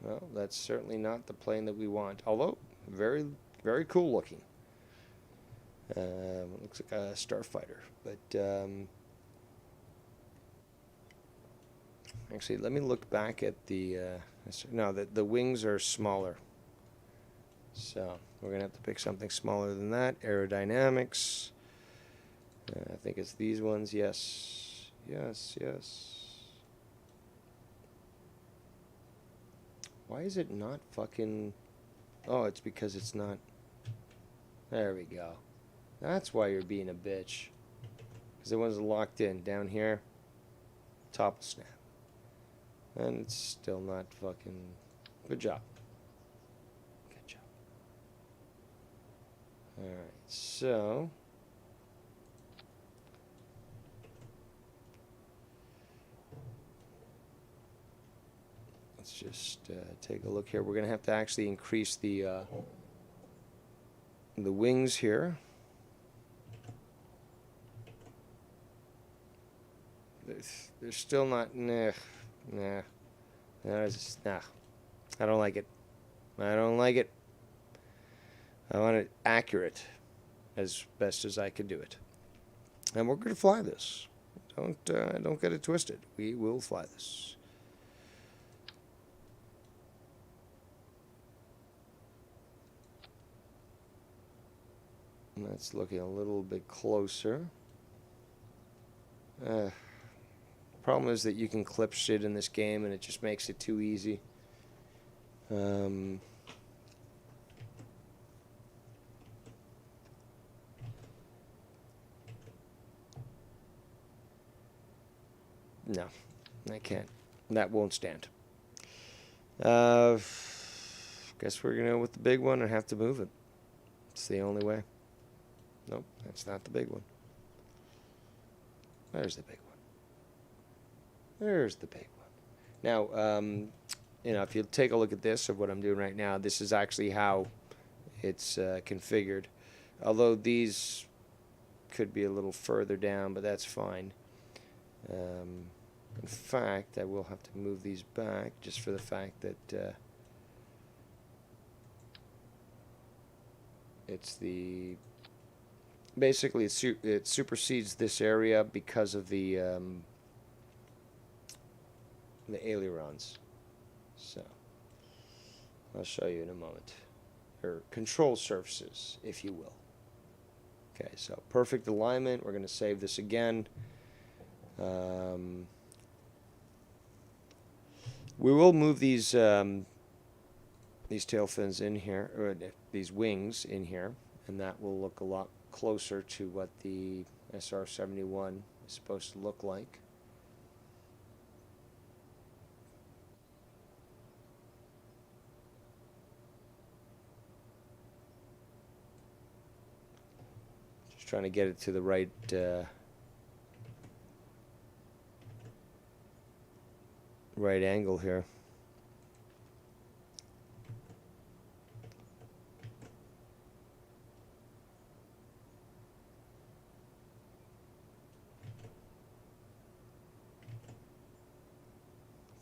Well, that's certainly not the plane that we want, although very, very cool looking. Looks like a starfighter, but actually, let me look back at the, no, the wings are smaller. So, we're going to have to pick something smaller than that. Aerodynamics. I think it's these ones. Yes. Yes, yes. Why is it not fucking... Oh, it's because it's not... There we go. That's why you're being a bitch. Because the one's locked in down here. Top will snap. And it's still not fucking... Good job. Good job. Alright, so... Let's just take a look here. We're going to have to actually increase the wings here. They're still not... Nah. Nah. Nah. I don't like it. I don't like it. I want it accurate as best as I can do it. And we're going to fly this. Don't get it twisted. We will fly this. And that's looking a little bit closer. Problem is that you can clip shit in this game and it just makes it too easy. No, I can't. That won't stand. Guess we're gonna go with the big one and have to move it. It's the only way. Nope, that's not the big one. There's the big one. There's the big one. Now, you know, if you take a look at this, of what I'm doing right now, this is actually how it's configured. Although these could be a little further down, but that's fine. In fact, I will have to move these back just for the fact that it's the... Basically, it supersedes this area because of the ailerons. So, I'll show you in a moment. Or control surfaces, if you will. Okay, so perfect alignment. We're going to save this again. We will move these tail fins in here, or these wings in here, and that will look a lot closer to what the SR-71 is supposed to look like. Just trying to get it to the right right angle here.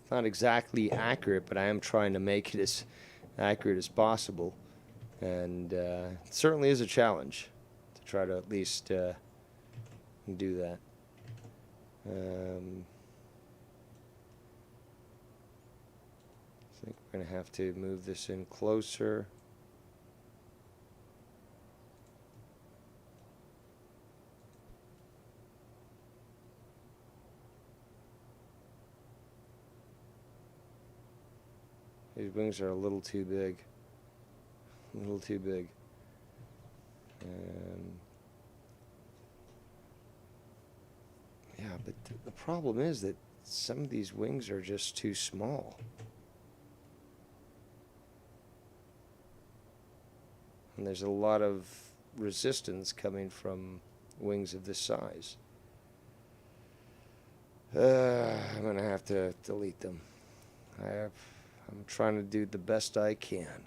It's not exactly accurate, but I am trying to make it as accurate as possible. And it certainly is a challenge to try to at least do that. I think we're going to have to move this in closer. These wings are a little too big. A little too big. Yeah, but the problem is that some of these wings are just too small. And there's a lot of resistance coming from wings of this size. I'm going to have to delete them. I'm trying to do the best I can.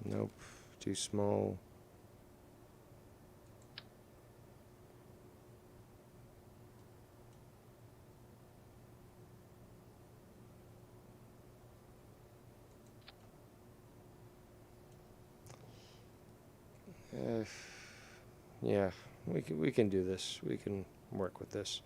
Nope, too small. Yeah, we can do this. We can work with this.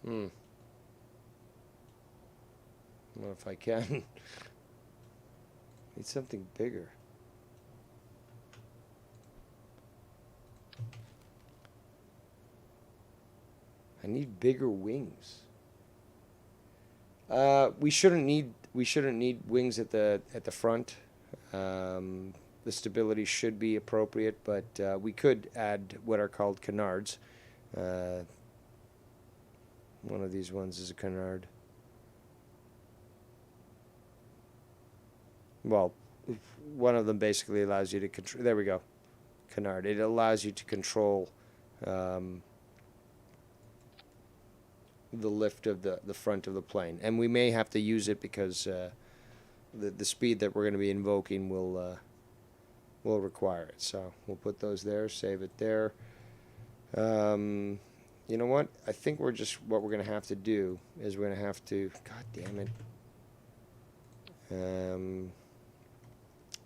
I don't know if I can. Need something bigger. I need bigger wings. We shouldn't need wings at the front. The stability should be appropriate, but we could add what are called canards. One of these ones is a canard. Well, one of them basically allows you to control. There we go, canard. It allows you to control the lift of the front of the plane, and we may have to use it because the speed that we're going to be invoking will require it. So we'll put those there, save it there. You know what? I think what we're going to have to do is we're going to have to. God damn it.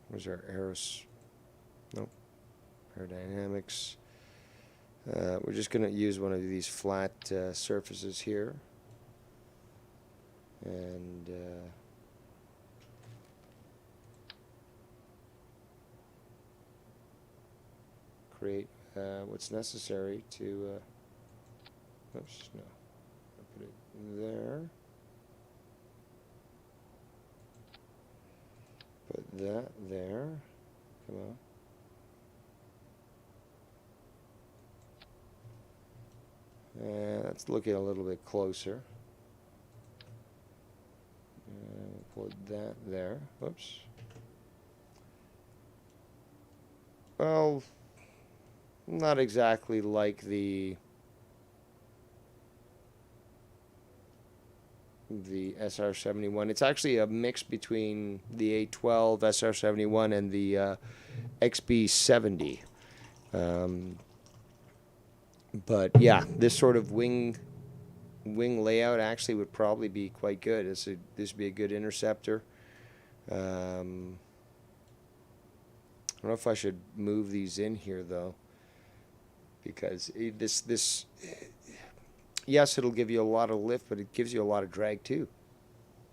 Where's our aeros? Nope. Aerodynamics. We're just going to use one of these flat surfaces here. And create what's necessary to... oops, no. I'll put it there. Put that there. Come on. That's looking a little bit closer. Put that there. Whoops. Well, not exactly like the SR-71. It's actually a mix between the A12 SR-71 and the XB-70. But yeah, this sort of wing layout actually would probably be quite good. This would be a good interceptor. I don't know if I should move these in here though, because yes, it'll give you a lot of lift, but it gives you a lot of drag too.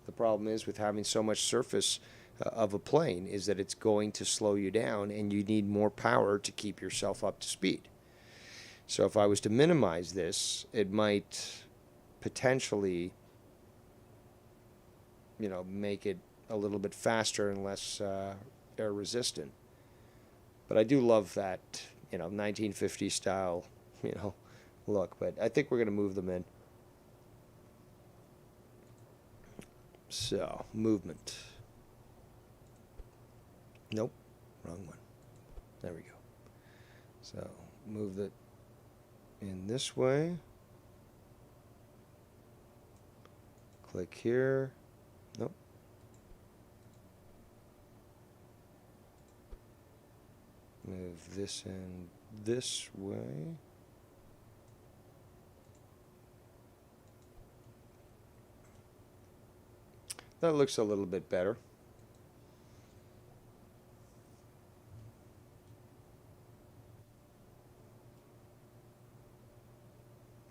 The problem is with having so much surface of a plane is that it's going to slow you down, and you need more power to keep yourself up to speed. So if I was to minimize this, it might potentially make it a little bit faster and less air resistant. But I do love that, 1950 style, look. But I think we're going to move them in. So, movement. Nope, wrong one. There we go. So, move it in this way. Click here. Nope. Move this in this way. That looks a little bit better.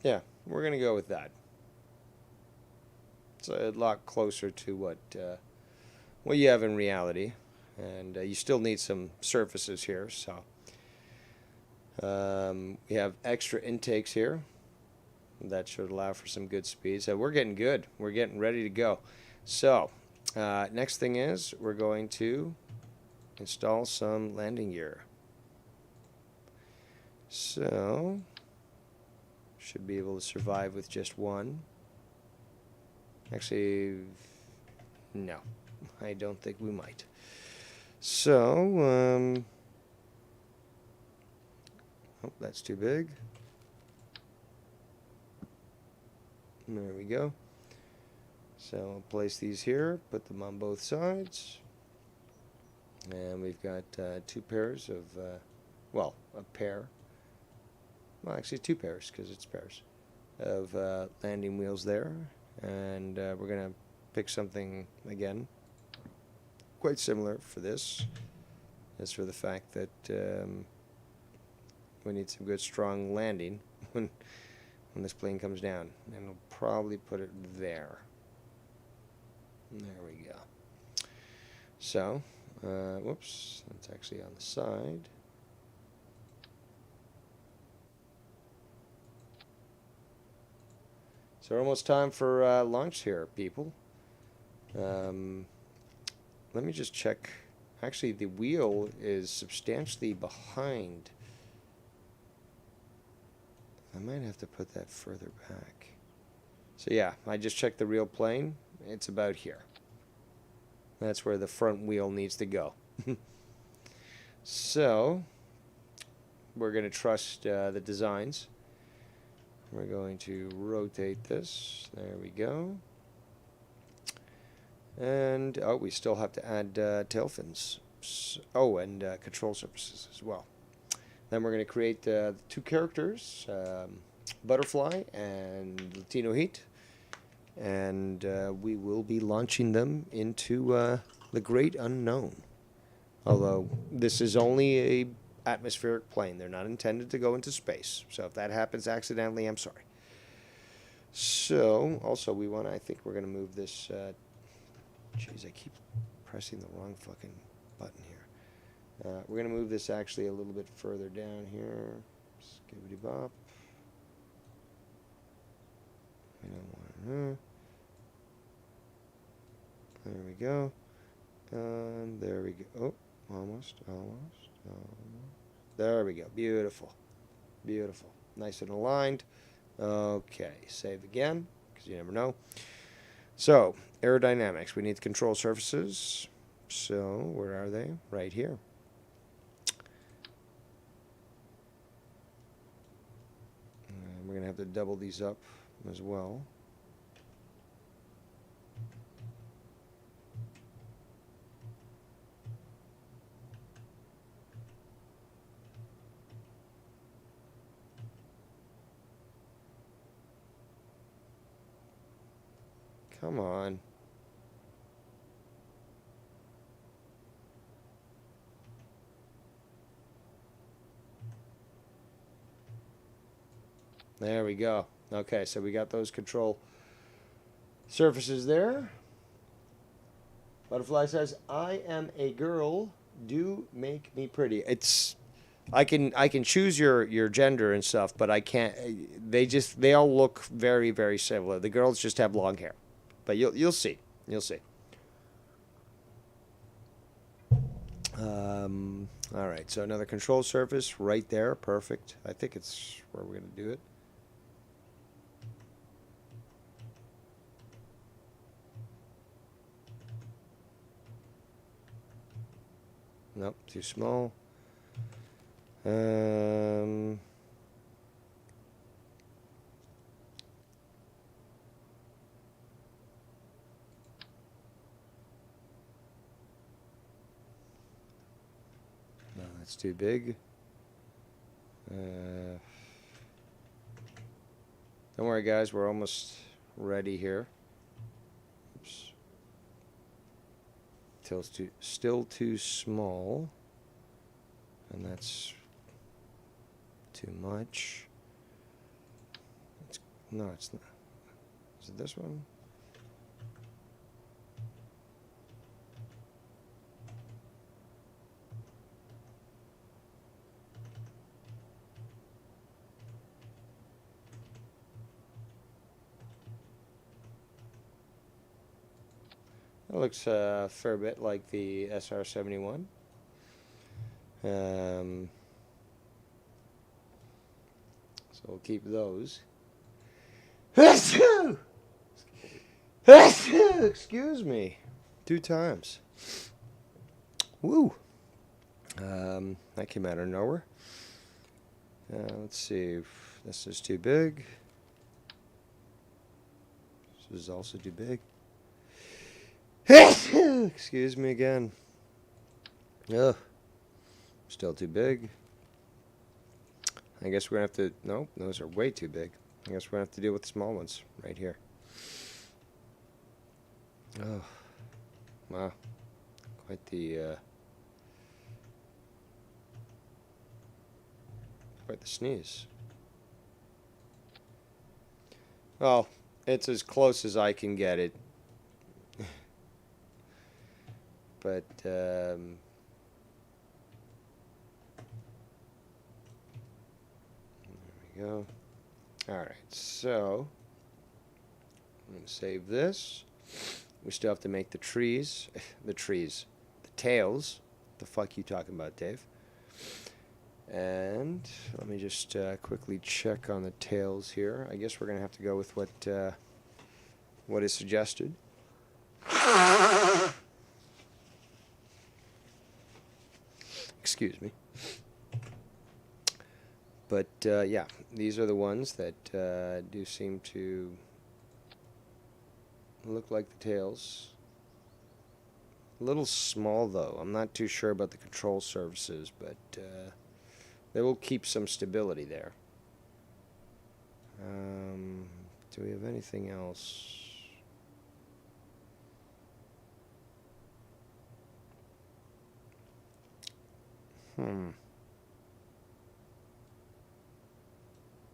Yeah, we're going to go with that. It's a lot closer to what you have in reality. And you still need some surfaces here. So we have extra intakes here. That should allow for some good speed. So we're getting good. We're getting ready to go. So next thing is we're going to install some landing gear. So should be able to survive with just one. Actually, no, I don't think we might. So, oh, that's too big. There we go. So I'll place these here, put them on both sides. And we've got 2 pairs of, well, a pair. Well, actually 2 pairs, because it's pairs, of landing wheels there. And we're going to pick something, again, quite similar for this. As for the fact that we need some good strong landing when this plane comes down. And we'll probably put it there. There we go. So, whoops, that's actually on the side. So almost time for launch here, people. Let me just check. Actually, the wheel is substantially behind. I might have to put that further back. So yeah, I just checked the real plane. It's about here. That's where the front wheel needs to go. So, we're going to trust the designs. We're going to rotate this. There we go. And, oh, we still have to add tail fins. Oh, and control surfaces as well. Then we're going to create 2 characters, Butterfly and Latino Heat. And we will be launching them into the great unknown. Although this is only a atmospheric plane. They're not intended to go into space. So if that happens accidentally, I'm sorry. So, also we want to, I think we're going to move this, jeez, I keep pressing the wrong fucking button here. We're going to move this actually a little bit further down here. Skibbity bop. We don't want to, there we go. And there we go. Oh, almost. There we go. Beautiful. Beautiful. Nice and aligned. Okay. Save again, because you never know. So, aerodynamics. We need the control surfaces. So, where are they? Right here. And we're going to have to double these up as well. Come on. There we go. Okay, so we got those control surfaces there. Butterfly says, "I am a girl. Do make me pretty." It's, I can choose your gender and stuff, but I can't. They all look very, very similar. The girls just have long hair, but you'll see. You'll see. All right, so another control surface right there. Perfect. I think it's where we're going to do it. Nope, too small. No, that's too big. Don't worry, guys. We're almost ready here. Oops. Still too small. And that's too much. No, it's not. Is it this one? It looks a fair bit like the SR-71. So we'll keep those. Excuse me. 2 times. Woo. That came out of nowhere. Let's see. This is too big. This is also too big. Excuse me again. Ugh. Still too big. I guess we're going to have to... Nope, those are way too big. I guess we're going to have to deal with the small ones right here. Oh. Wow. Quite the sneeze. Well, it's as close as I can get it. But, there we go. Alright, so I'm going to save this. We still have to make the trees. The tails. The fuck you talking about, Dave? And let me just quickly check on the tails here. I guess we're going to have to go with what is suggested. Excuse me. But, yeah, these are the ones that do seem to look like the tails. A little small, though. I'm not too sure about the control surfaces, but they will keep some stability there. Do we have anything else?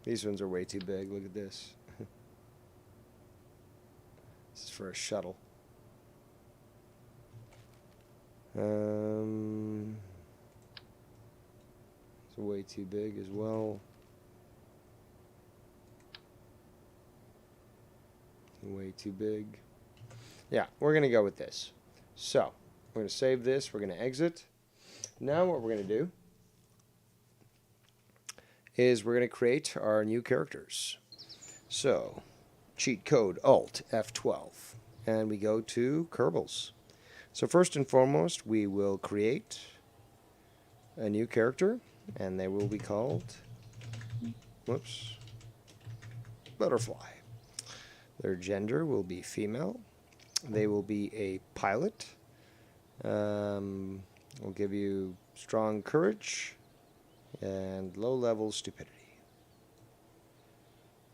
These ones are way too big. Look at this. This is for a shuttle. It's way too big as well. Way too big. Yeah, we're going to go with this. So, we're going to save this. We're going to exit. Now what we're going to do is we're going to create our new characters. So, cheat code Alt F12. And we go to Kerbals. So first and foremost, we will create a new character, and they will be called, Butterfly. Their gender will be female. They will be a pilot. We'll give you strong courage and low-level stupidity.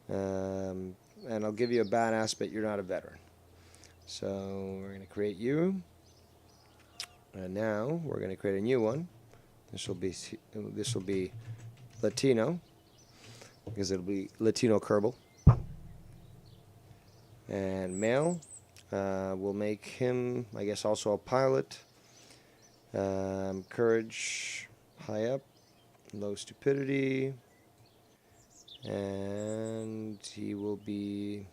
And I'll give you a badass, but you're not a veteran. So we're going to create you. And now we're going to create a new one. This will be Latino, because it'll be Latino Kerbal. And male, we'll make him, I guess, also a pilot. Courage, high up, low stupidity, and he will be,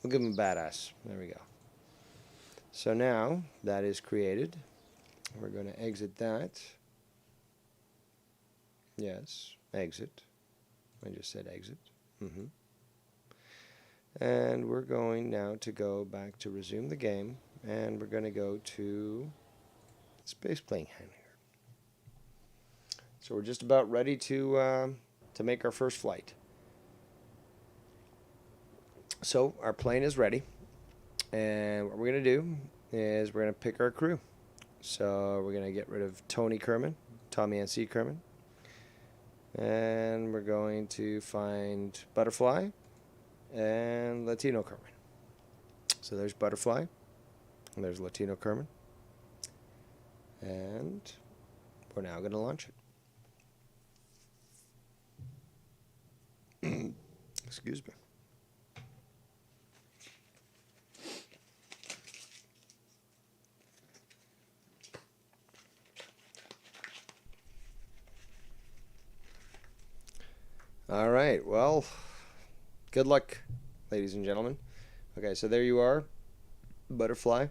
we'll give him a badass. There we go. So now that is created. We're going to exit that. Yes, exit. I just said exit. And we're going now to go back to resume the game, and we're going to go to space plane hangar. So we're just about ready to make our first flight. So our plane is ready, and what we're going to do is we're going to pick our crew. So we're going to get rid of Tommy and C. Kerman, and we're going to find Butterfly and Latino Kerman. So there's Butterfly, and there's Latino Kerman, and we're now going to launch it. Excuse me. All right, well, good luck, ladies and gentlemen. Okay, so there you are, Butterfly.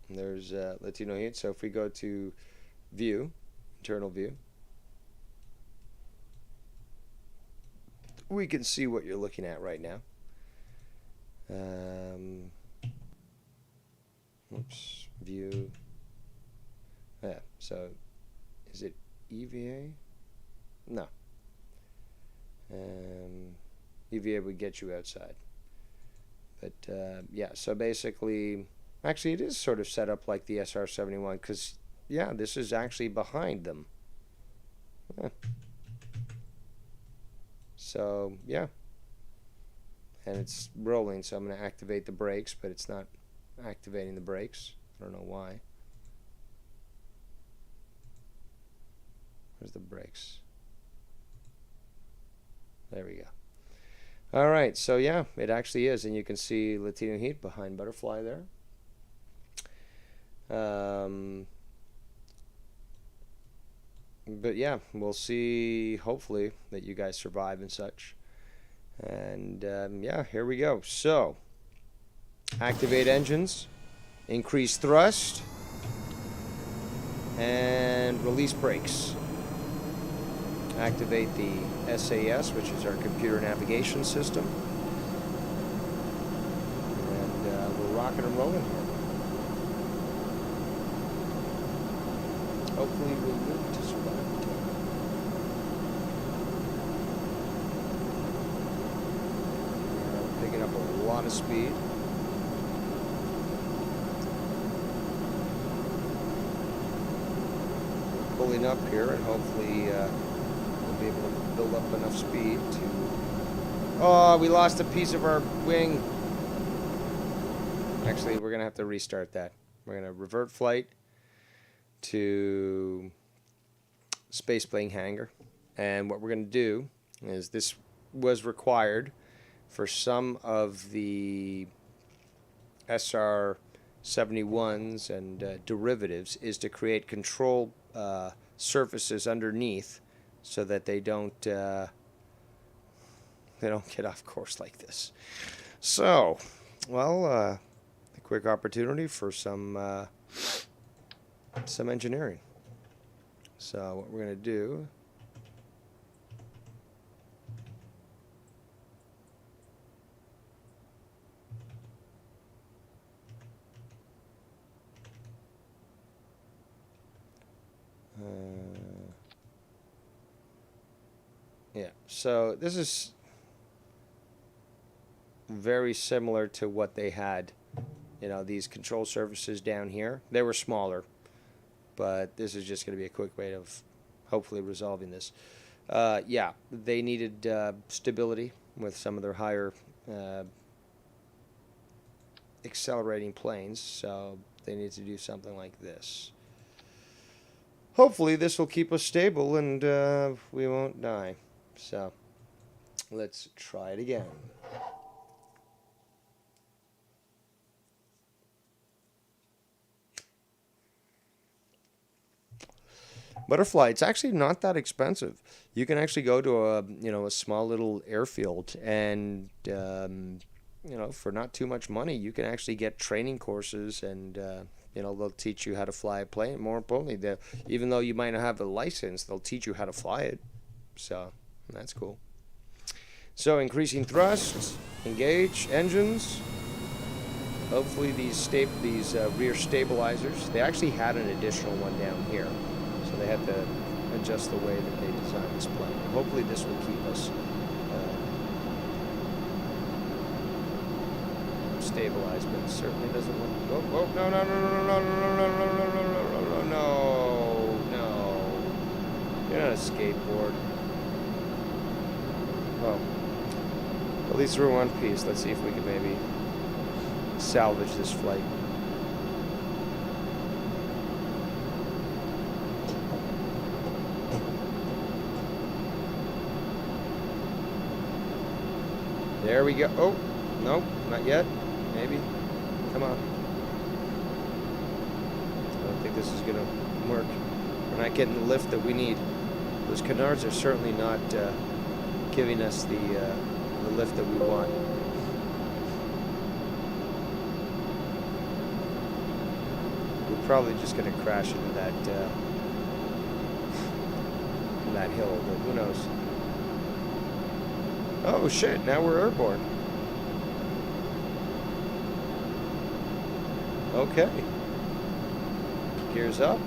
And there's Latino Heat. So if we go to View, Internal View, we can see what you're looking at right now. Oops, View. Yeah, so is it EVA? No. EVA would get you outside. But yeah, so basically, actually it is sort of set up like the SR-71 because, yeah, this is actually behind them. Yeah. So, yeah. And it's rolling, so I'm going to activate the brakes, but it's not activating the brakes. I don't know why. Where's the brakes? There we go. All right, so yeah, it actually is, and you can see Latino Heat behind Butterfly there. But yeah, we'll see, hopefully, that you guys survive and such. And yeah, here we go. So, activate engines, increase thrust, and release brakes. Activate the SAS, which is our computer navigation system. And we're rocking and rolling here. Hopefully we'll live to survive. We're picking up a lot of speed. We're pulling up here, and hopefully we'll be able to build up enough speed to... Oh, we lost a piece of our wing. Actually, we're going to have to restart that. We're going to revert flight to space plane hangar. And what we're going to do is, this was required for some of the SR-71s and derivatives, is to create control surfaces underneath so that they don't get off course like this. So, well, a quick opportunity for some engineering. So what we're going to do, yeah, so this is very similar to what they had, these control surfaces down here. They were smaller, but this is just going to be a quick way of hopefully resolving this. Yeah, they needed stability with some of their higher accelerating planes, so they need to do something like this. Hopefully this will keep us stable and we won't die. So let's try it again. Butterfly, it's actually not that expensive. You can actually go to a small little airfield, and for not too much money, you can actually get training courses and You know, they'll teach you how to fly a plane. More importantly, even though you might not have a license, they'll teach you how to fly it. So that's cool. So increasing thrust, engage engines. Hopefully these rear stabilizers. They actually had an additional one down here, so they had to adjust the way that they designed this plane. Hopefully this will keep us stabilized, but it certainly doesn't look. Oh, no, no, no, no, no, no, no, no, no, no, no, no. You're not a skateboard. Well, at least we're in one piece. Let's see if we can maybe salvage this flight. There we go. Oh, nope, not yet. Maybe. Come on. I don't think this is going to work. We're not getting the lift that we need. Those canards are certainly not giving us the lift that we want. We're probably just going to crash into that hill, but who knows? Oh shit, now we're airborne. Okay. Gears up.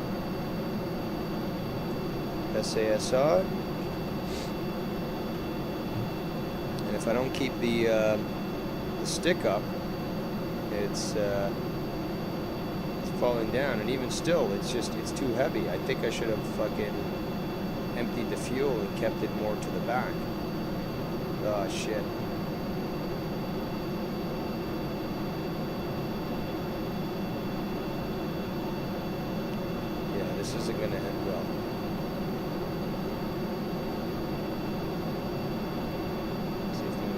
SAS on. And if I don't keep the stick up, it's falling down. And even still, it's too heavy. I think I should have fucking emptied the fuel and kept it more to the back. Oh shit. Yeah, this isn't gonna end well. Let's see if we can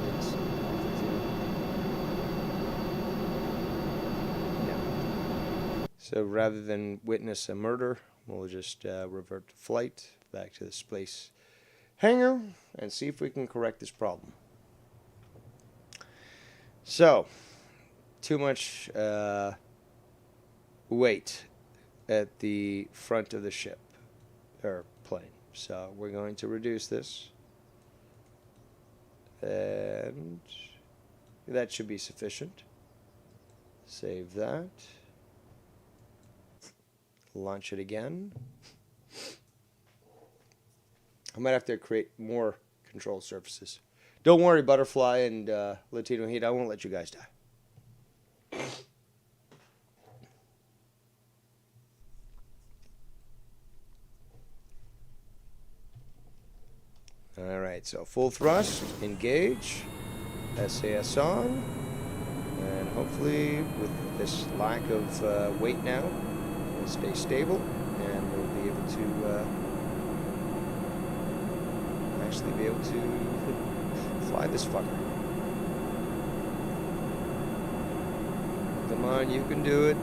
make this altitude. Yeah. So rather than witness a murder, we'll just revert to flight back to this place hangar and see if we can correct this problem. So, too much weight at the front of the ship or plane. So we're going to reduce this, and that should be sufficient. Save that. Launch it again. I might have to create more control surfaces. Don't worry, Butterfly and Latino Heat. I won't let you guys die. All right, so full thrust, engage, SAS on, and hopefully with this lack of weight now, we'll stay stable, and we'll be able to actually be able to fly this fucker. Come on, you can do it.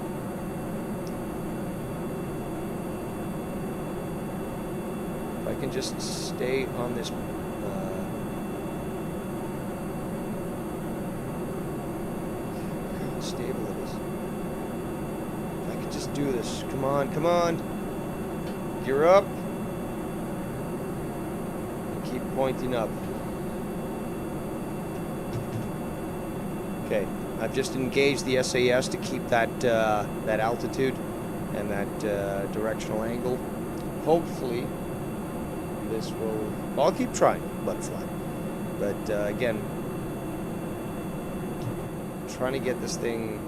If I can just stay on this how stable it is. If I can just do this. Come on, come on. Gear up. Keep pointing up. Okay, I've just engaged the SAS to keep that altitude and that directional angle. Hopefully, this will. Well, I'll keep trying, Butterfly. But again, trying to get this thing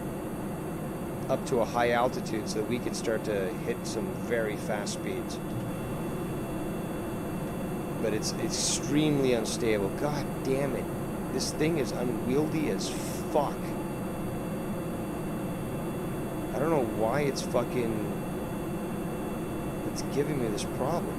up to a high altitude so that we can start to hit some very fast speeds. But it's extremely unstable. God damn it. This thing is unwieldy as fuck. I don't know why it's giving me this problem.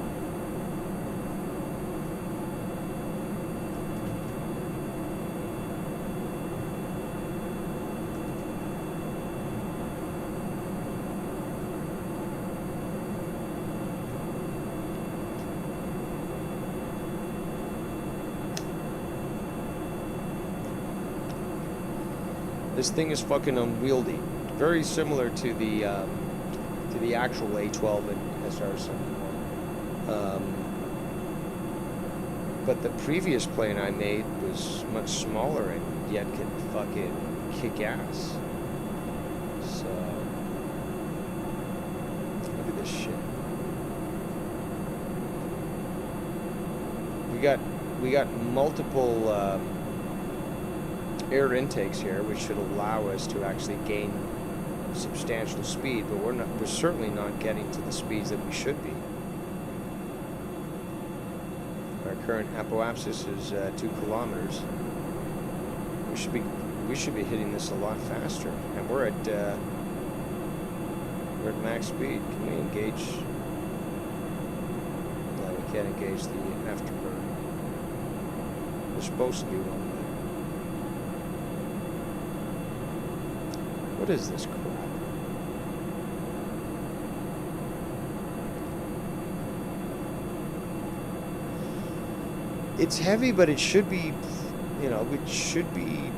This thing is fucking unwieldy. Very similar to the actual A12 and SR-71. But the previous plane I made was much smaller and yet could fucking kick ass. So look at this shit. We got multiple air intakes here, which should allow us to actually gain substantial speed, but we're certainly not getting to the speeds that we should be. Our current apoapsis is 2 kilometers. We should be hitting this a lot faster, and we're at max speed. Can we engage? No, we can't engage the afterburner. There's supposed to be one. What is this crap? It's heavy, but it should be, you know, it should be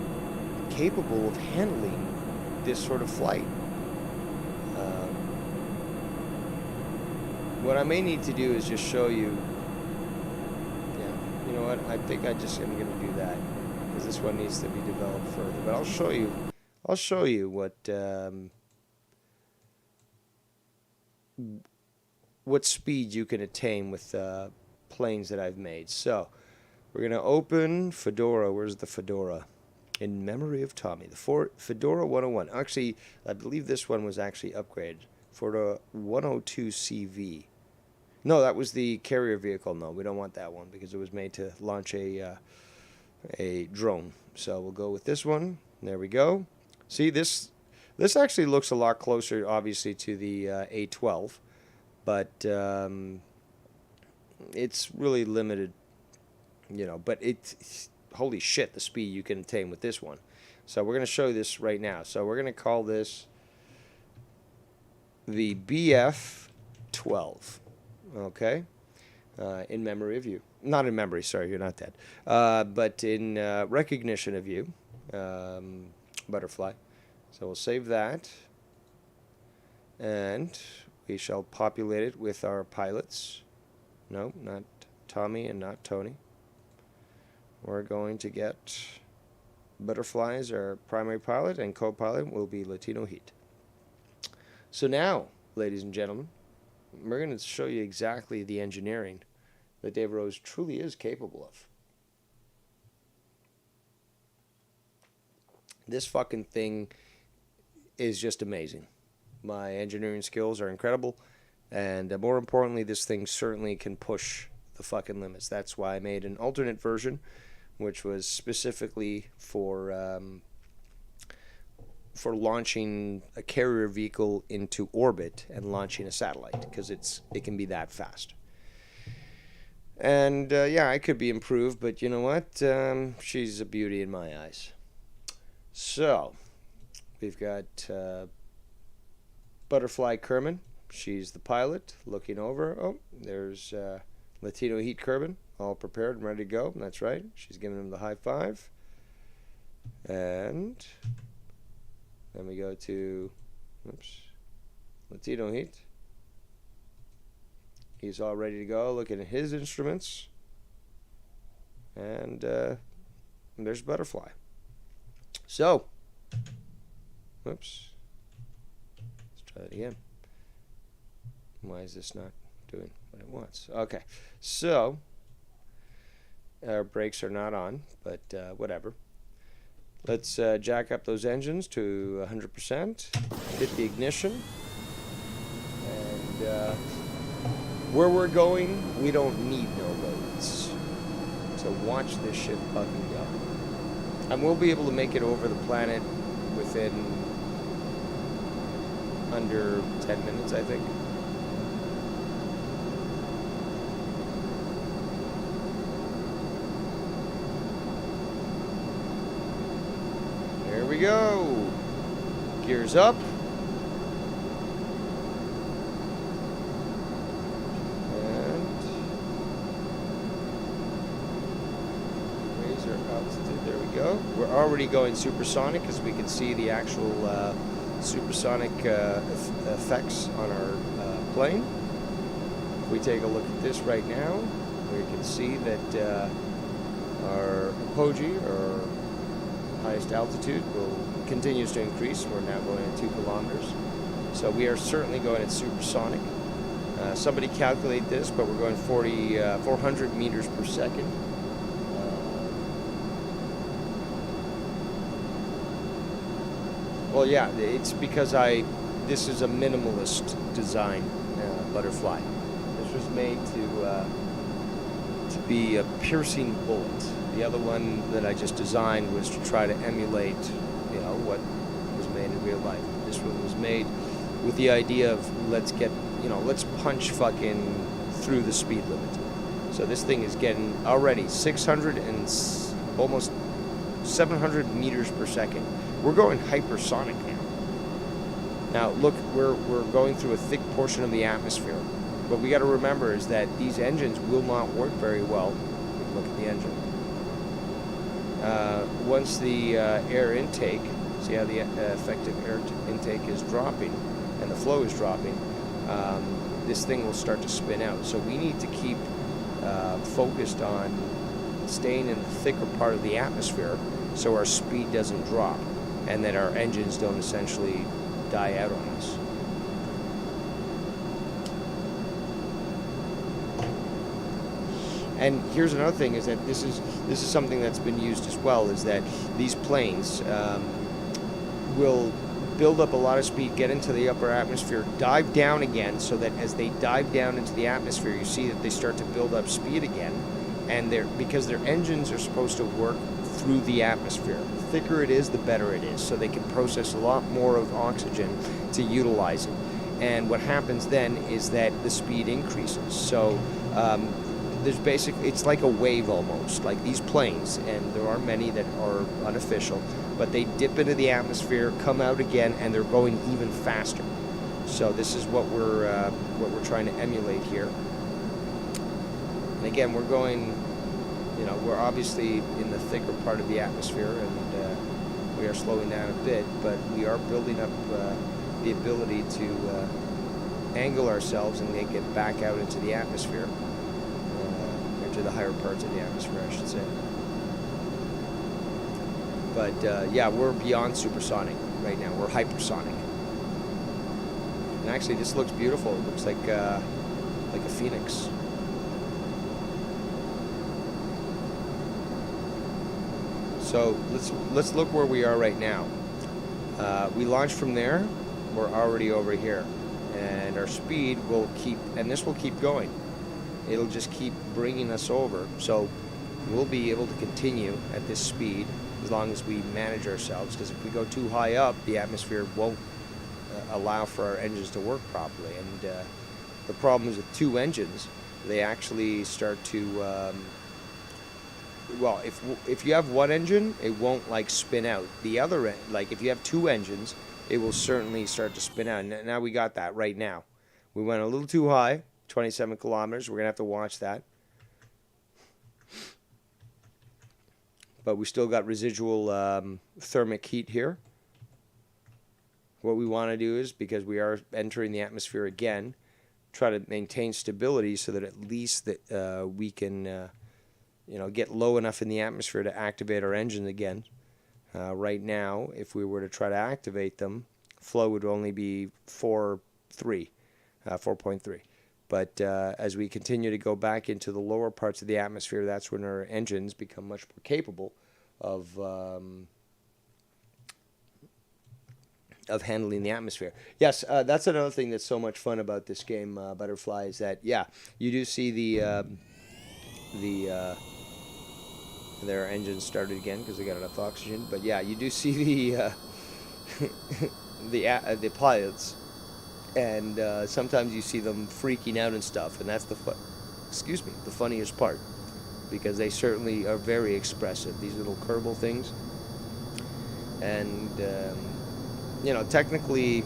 capable of handling this sort of flight. What I may need to do is just show you, yeah, you know what, I think I just am going to do that, because this one needs to be developed further, but I'll show you what speed you can attain with planes that I've made. So we're going to open Fedora. Where's the Fedora? In memory of Tommy. The Fedora 101. Actually, I believe this one was actually upgraded. Fedora 102 CV. No, that was the carrier vehicle. No, we don't want that one because it was made to launch a drone. So we'll go with this one. There we go. See, this actually looks a lot closer, obviously, to the A12, but it's really limited, you know. But it's holy shit, the speed you can attain with this one. So we're going to show you this right now. So we're going to call this the BF-12, okay? In memory of you. Not in memory, sorry, you're not dead. But in recognition of you, butterfly. So we'll save that. And we shall populate it with our pilots. No, not Tommy and not Tony. We're going to get Butterfly as our primary pilot, and co-pilot will be Latino Heat. So now, ladies and gentlemen, we're going to show you exactly the engineering that Dave Rose truly is capable of. This fucking thing is just amazing. My engineering skills are incredible, and more importantly, this thing certainly can push the fucking limits. That's why I made an alternate version, which was specifically for launching a carrier vehicle into orbit and launching a satellite, because it can be that fast. And yeah, I could be improved, but you know what? She's a beauty in my eyes. So we've got Butterfly Kerman. She's the pilot looking over. Oh, there's Latino Heat Kerbal, all prepared and ready to go. That's right. She's giving him the high five. And then we go to, Latino Heat. He's all ready to go, looking at his instruments. And there's Butterfly. So, let's try that again. Why is this not doing what it wants? Okay, so our brakes are not on, but whatever. Let's jack up those engines to 100%, hit the ignition, and where we're going, we don't need no roads. So watch this shit fucking go. And we'll be able to make it over the planet within under 10 minutes, I think. There we go. Gears up. And raise our altitude. There we go. We're already already going supersonic, as we can see the actual supersonic effects on our plane. If we take a look at this right now, we can see that our apogee, or highest altitude, continues to increase. We're now going at 2 kilometers. So we are certainly going at supersonic. Somebody calculate this, but we're going 400 meters per second. Well, yeah, it's because this is a minimalist design butterfly. This was made to be a piercing bullet. The other one that I just designed was to try to emulate, what was made in real life. This one was made with the idea of let's punch fucking through the speed limit. So this thing is getting already 600 and almost 700 meters per second. We're going hypersonic now. Now look, we're going through a thick portion of the atmosphere. What we got to remember is that these engines will not work very well. Look at the engine. Once the air intake, see how the effective air intake is dropping and the flow is dropping, this thing will start to spin out. So we need to keep focused on staying in the thicker part of the atmosphere so our speed doesn't drop and that our engines don't essentially die out on us. And here's another thing, is that this is something that's been used as well, is that these planes will build up a lot of speed, get into the upper atmosphere, dive down again, so that as they dive down into the atmosphere, you see that they start to build up speed again, and because their engines are supposed to work through the atmosphere. The thicker it is, the better it is, so they can process a lot more of oxygen to utilize it. And what happens then is that the speed increases. So there's basically, it's like a wave almost, like these planes, and there are many that are unofficial, but they dip into the atmosphere, come out again, and they're going even faster. So this is what we're trying to emulate here. And again, we're going, we're obviously in the thicker part of the atmosphere, and we are slowing down a bit, but we are building up the ability to angle ourselves and then get back out into the atmosphere, into the higher parts of the atmosphere, I should say. But yeah, we're beyond supersonic right now. We're hypersonic. And actually, this looks beautiful. It looks like a phoenix. So let's look where we are right now. We launched from there. We're already over here, and our speed will keep, and this will keep going. It'll just keep bringing us over. So we'll be able to continue at this speed as long as we manage ourselves, because if we go too high up, the atmosphere won't allow for our engines to work properly. And the problem is with two engines, they actually start to well, if you have one engine, it won't like spin out. The other end, like if you have two engines, it will certainly start to spin out. And now we got that right now. We went a little too high, 27 kilometers. We're gonna have to watch that. But we still got residual thermic heat here. What we want to do is, because we are entering the atmosphere again, try to maintain stability so that at least that we can get low enough in the atmosphere to activate our engine again. Right now, if we were to try to activate them, flow would only be 4.3. But as we continue to go back into the lower parts of the atmosphere, that's when our engines become much more capable of handling the atmosphere. Yes, that's another thing that's so much fun about this game, Butterfly, is that, yeah, you do see their engines started again because they got enough oxygen. But yeah, you do see the the pilots, and sometimes you see them freaking out and stuff, and that's the funniest part, because they certainly are very expressive, these little Kerbal things. And technically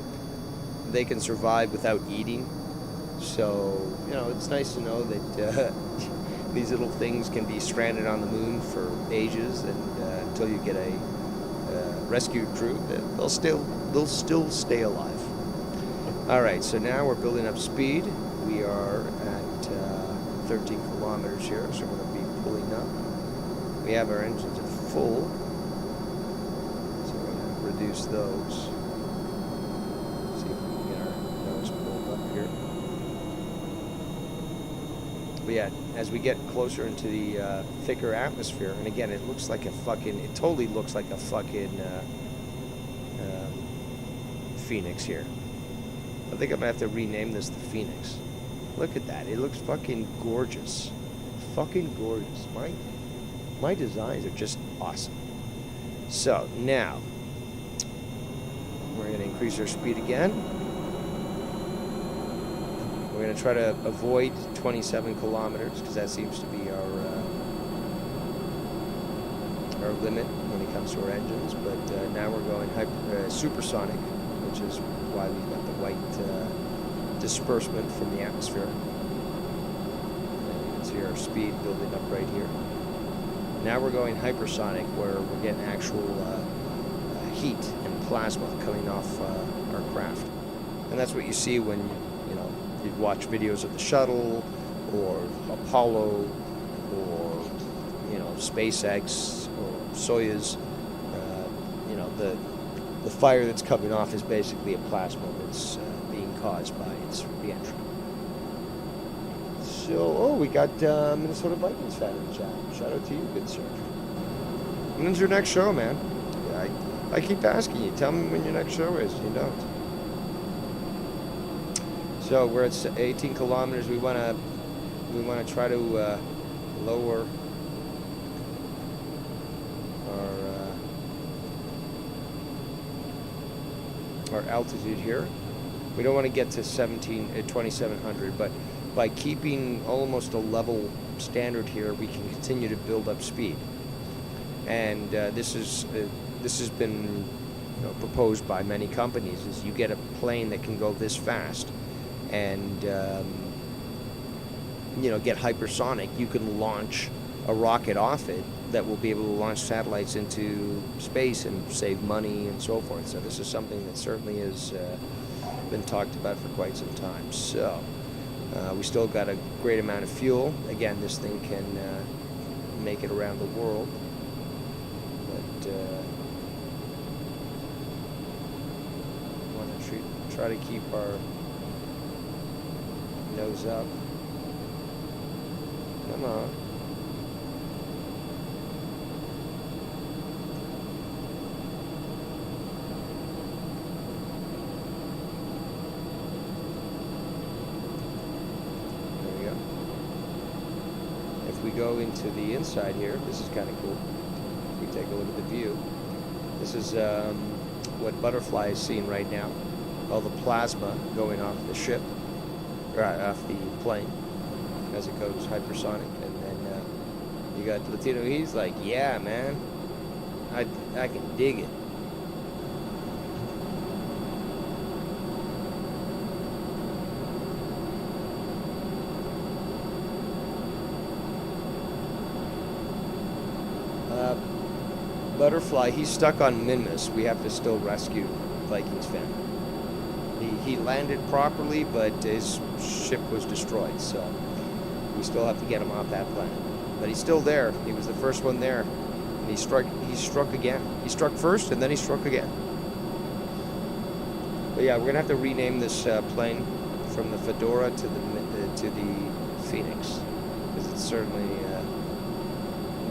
they can survive without eating, so it's nice to know that these little things can be stranded on the moon for ages, and until you get a rescue crew, they'll still stay alive. All right, so now we're building up speed. We are at 13 kilometers here, so we're going to be pulling up. We have our engines at full, so we're going to reduce those. See if we can get our nose pulled up here. But yeah, as we get closer into the thicker atmosphere, and again, it totally looks like a fucking Phoenix here. I think I'm gonna have to rename this the Phoenix. Look at that, it looks fucking gorgeous. Fucking gorgeous. My designs are just awesome. So now, we're gonna increase our speed again. We're going to try to avoid 27 kilometers because that seems to be our limit when it comes to our engines. But now we're going supersonic, which is why we've got the white disbursement from the atmosphere. And you can see our speed building up right here. Now we're going hypersonic, where we're getting actual heat and plasma coming off our craft. And that's what you see when you'd watch videos of the shuttle or Apollo or SpaceX or Soyuz. The fire that's coming off is basically a plasma that's being caused by its reentry. So, we got Minnesota Vikings fan in the chat. Shout out to you, good sir. When's your next show, man? I keep asking you. Tell me when your next show is. You don't. So we're at 18 kilometers. We want to try to lower our altitude here. We don't want to get to 2,700, but by keeping almost a level standard here, we can continue to build up speed. And this has been proposed by many companies. Is you get a plane that can go this fast. And get hypersonic, you can launch a rocket off it that will be able to launch satellites into space and save money and so forth. So this is something that certainly has been talked about for quite some time. So we still got a great amount of fuel. Again, this thing can make it around the world. But want to try to keep our nose up. Come on. There we go. If we go into the inside here, this is kind of cool. If we take a look at the view, this is what Butterfly is seeing right now. All the plasma going off the ship. Off the plane as it goes hypersonic, and then you got Latino. He's like, yeah, man, I can dig it. Butterfly, he's stuck on Minmus. We have to still rescue Vikings fan. He landed properly, but his ship was destroyed, so we still have to get him off that planet. But he's still there. He was the first one there. And he struck again. He struck first, and then he struck again. But yeah, we're gonna have to rename this plane from the Fedora to the Phoenix, because it certainly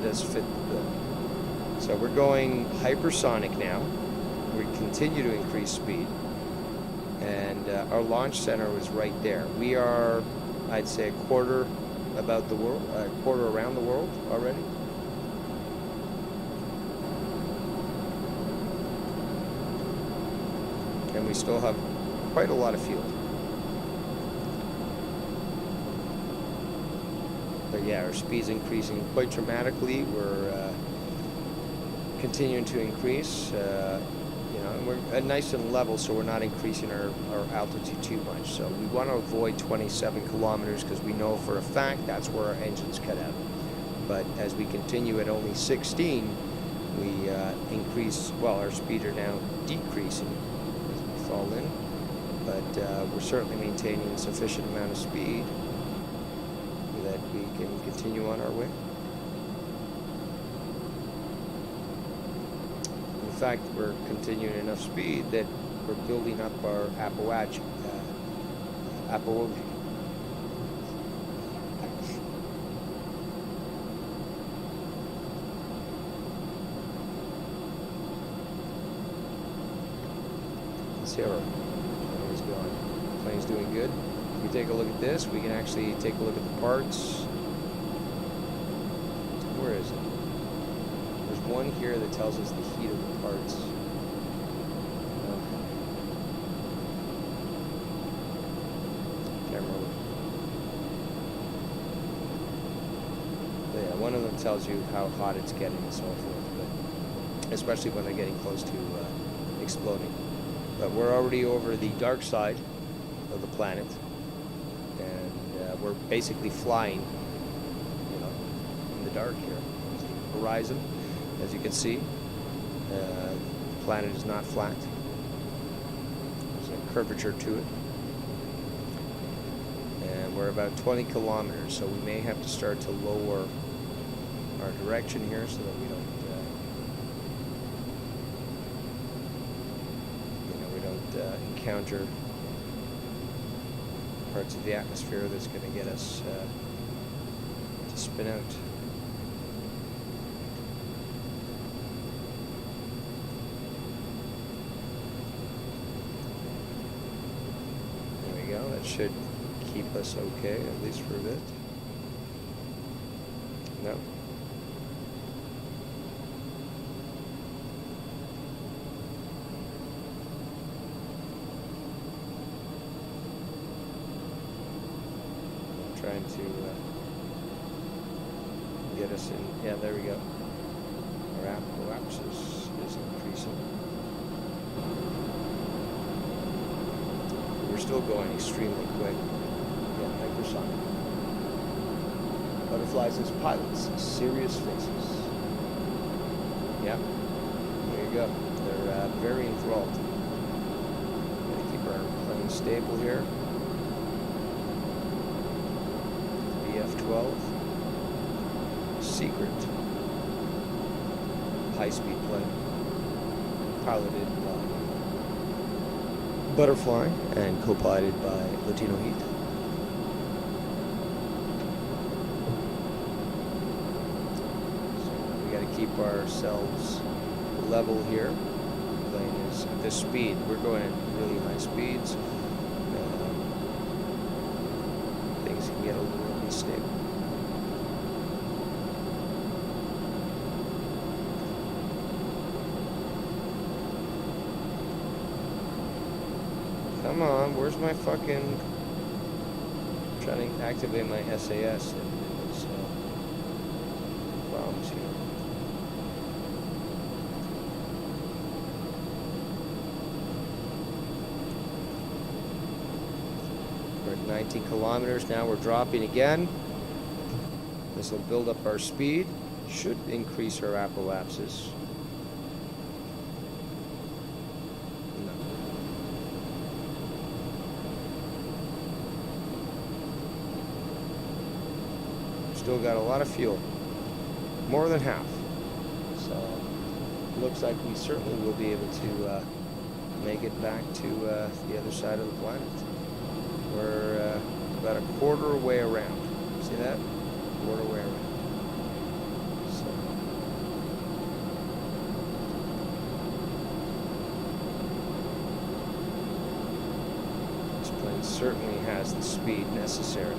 does fit the bill. So we're going hypersonic now. We continue to increase speed. And our launch center was right there. We are, I'd say, a quarter around the world already. And we still have quite a lot of fuel. But yeah, our speed's increasing quite dramatically. We're continuing to increase. And we're nice and level, so we're not increasing our altitude too much. So we want to avoid 27 kilometers because we know for a fact that's where our engines cut out. But as we continue at only 16, we increase, well, our speed are now decreasing as we fall in, but we're certainly maintaining a sufficient amount of speed that we can continue on our way. In fact, we're continuing enough speed that we're building up our apogee. Let's see how our plane is going. Plane's doing good. If we take a look at this, we can actually take a look at the parts. Where is it? There's one here that tells us the heat of the parts. Can't remember. But yeah, one of them tells you how hot it's getting and so forth, but especially when they're getting close to exploding. But we're already over the dark side of the planet, and we're basically flying, in the dark here. There's the horizon, as you can see. The planet is not flat. There's a curvature to it. And we're about 20 kilometers, so we may have to start to lower our direction here so that we don't encounter parts of the atmosphere that's going to get us to spin out. There we go. That should keep us okay, at least for a bit. No. Trying to get us in. Yeah, there we go. Our apoapsis is increasing. We're still going extremely quick. Yeah, hypersonic. Butterflies as pilots, serious faces. Yeah, there you go. They're very enthralled. Gotta keep our plane stable here. F-12, secret high-speed plane, piloted by Butterfly and co-piloted by Latino Heat. So we got to keep ourselves level here. The plane is at this speed. We're going at really high speeds. Things can get a little unstable. Come on, where's my fucking... I'm trying to activate my SAS and there's problems here. We're at 19 kilometers now, we're dropping again. This will build up our speed, should increase our apoapsis. Still got a lot of fuel, more than half. So looks like we certainly will be able to make it back to the other side of the planet. We're about a quarter way around. See that? Quarter way around. So this plane certainly has the speed necessary.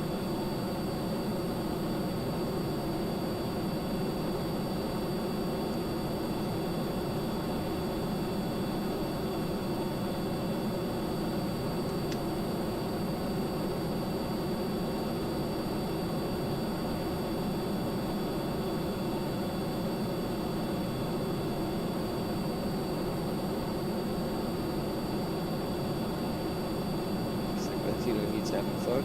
He's having fun.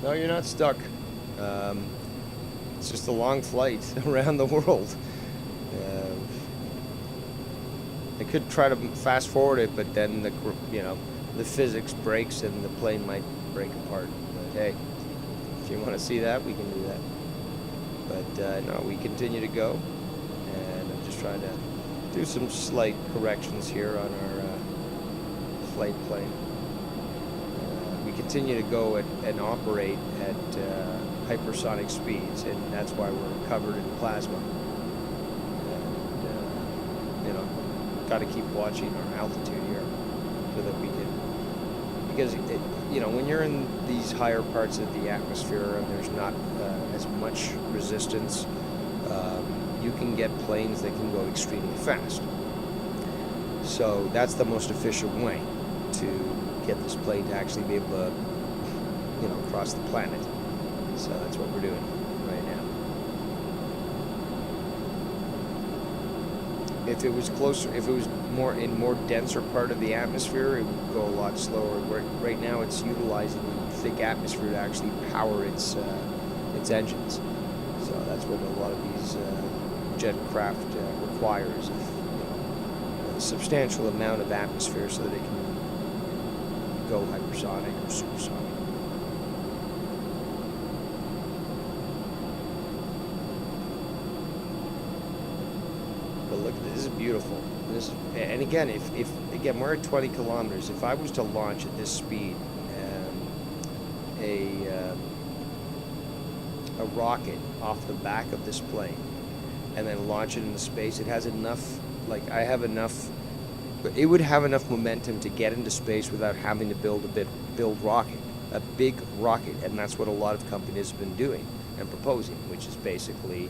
No, you're not stuck. It's just a long flight around the world. Uh, I could try to fast forward it, but then the physics breaks and the plane might break apart. But hey, if you want to see that, we can do that. But no, we continue to go, and I'm just trying to do some slight corrections here on our flight plane. We continue to go and operate at hypersonic speeds, and that's why we're covered in plasma. And got to keep watching our altitude here so that we can, because when you're in these higher parts of the atmosphere and there's not as much resistance, you can get planes that can go extremely fast. So that's the most efficient way to get this plane to actually be able to, cross the planet. So that's what we're doing right now. If it was closer, if it was more denser part of the atmosphere, it would go a lot slower. Right now, it's utilizing the thick atmosphere to actually power its engines. So that's what a lot of these jet craft requires, a substantial amount of atmosphere so that it can go hypersonic or supersonic. But look, this is beautiful. And again, if we're at 20 kilometers, if I was to launch at this speed, a rocket off the back of this plane, and then launch it into space, it has enough. It would have enough momentum to get into space without having to build a big rocket, and that's what a lot of companies have been doing and proposing, which is basically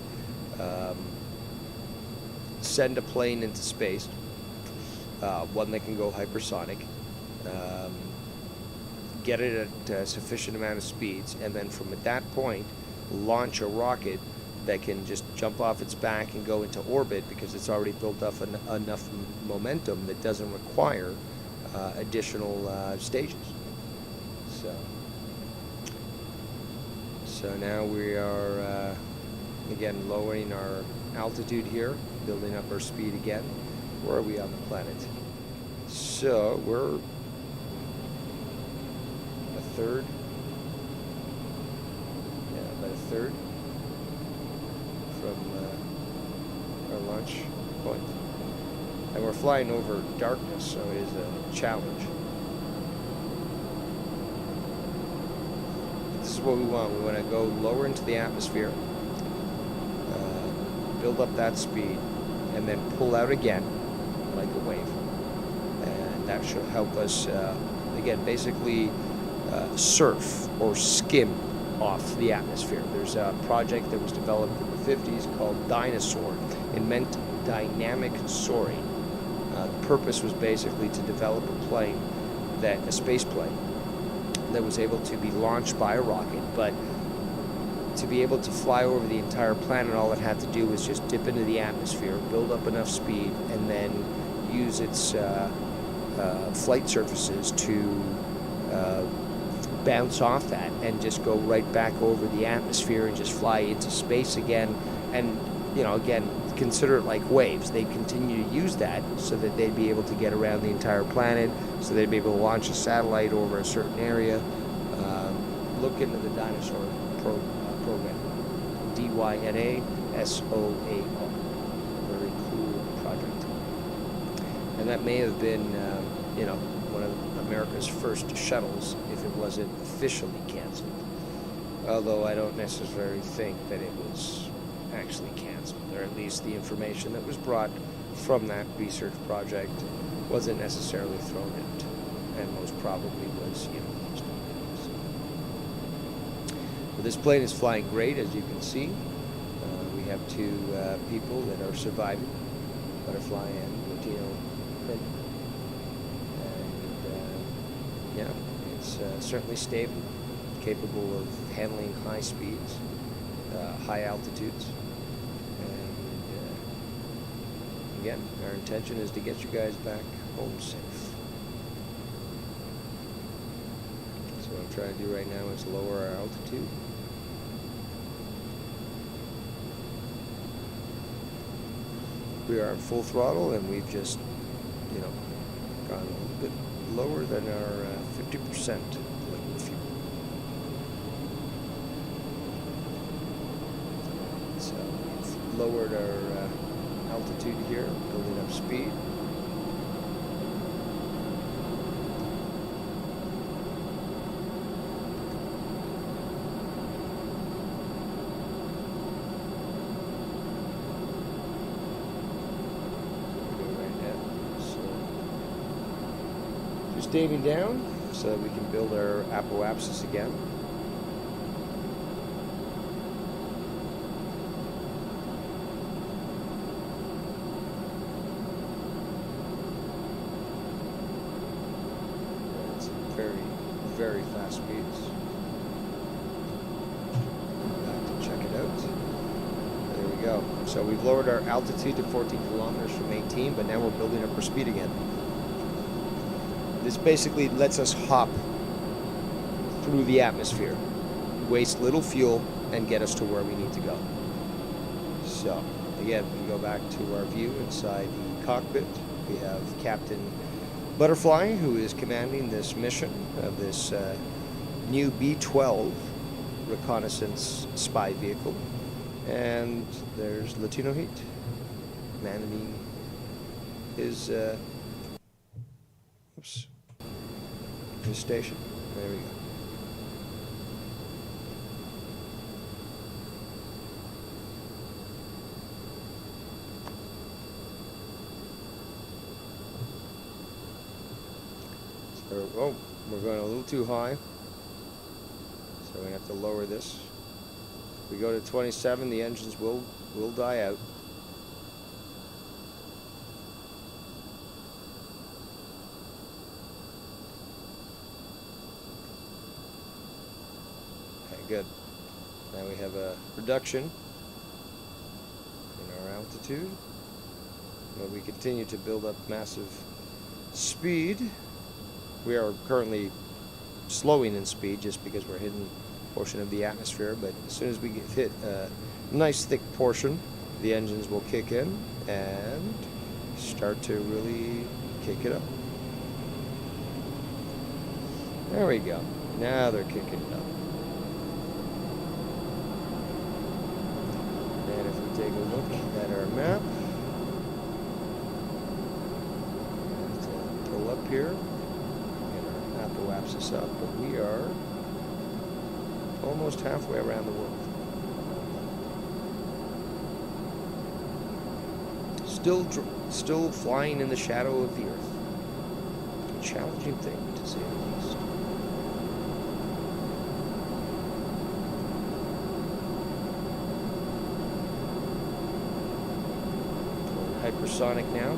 send a plane into space, one that can go hypersonic, get it at a sufficient amount of speeds, and then from at that point, launch a rocket that can just jump off its back and go into orbit because it's already built up enough momentum that doesn't require additional stages. So now we are again lowering our altitude here, building up our speed again. Where are we on the planet? So we're a third. Yeah, about a third from our launch point. And we're flying over darkness, so it is a challenge. This is what we want. We want to go lower into the atmosphere, build up that speed, and then pull out again like a wave. And that should help us, again, basically surf or skim off the atmosphere. There's a project that was developed in the 50s called Dinosaur. It meant dynamic soaring. The purpose was basically to develop a space plane that was able to be launched by a rocket, but to be able to fly over the entire planet, all it had to do was just dip into the atmosphere, build up enough speed, and then use its flight surfaces to bounce off that and just go right back over the atmosphere and just fly into space again. And again, consider it like waves. They continue to use that so that they'd be able to get around the entire planet, so they'd be able to launch a satellite over a certain area. Look into the Dinosaur program. DYNASOAR. Very cool project. And that may have been, one of America's first shuttles if it wasn't officially canceled. Although I don't necessarily think that it was actually canceled, or at least the information that was brought from that research project wasn't necessarily thrown out, and most probably was, used. But this plane is flying great, as you can see. We have two people that are surviving, Butterfly and Latino Print. And it's certainly stable, capable of handling high speeds, high altitudes. Again, our intention is to get you guys back home safe. So what I'm trying to do right now is lower our altitude. We are at full throttle, and we've just, gone a little bit lower than our 50% liquid fuel. So we've lowered our altitude here, building up speed. Just aiming down so that we can build our apoapsis again. It's very, very fast speeds. Back to check it out. There we go. So we've lowered our altitude to 14 kilometers from 18, but now we're building up our speed again. This basically lets us hop through the atmosphere, waste little fuel, and get us to where we need to go. So, again, we go back to our view inside the cockpit. We have Captain Butterfly, who is commanding this mission of this new B-12 reconnaissance spy vehicle. And there's Latino Heat manning his his station. There we go. So, oh, we're going a little too high. So we have to lower this. If we go to 27, the engines will die out. Good. Now we have a reduction in our altitude, but we continue to build up massive speed. We are currently slowing in speed just because we're hitting a portion of the atmosphere, but as soon as we hit a nice thick portion, the engines will kick in and start to really kick it up. There we go. Now they're kicking it up. Take a look at our map. We have to pull up here, get our apoapsis up, but we are almost halfway around the world. Still flying in the shadow of the Earth. A challenging thing, to say the least. Hypersonic now.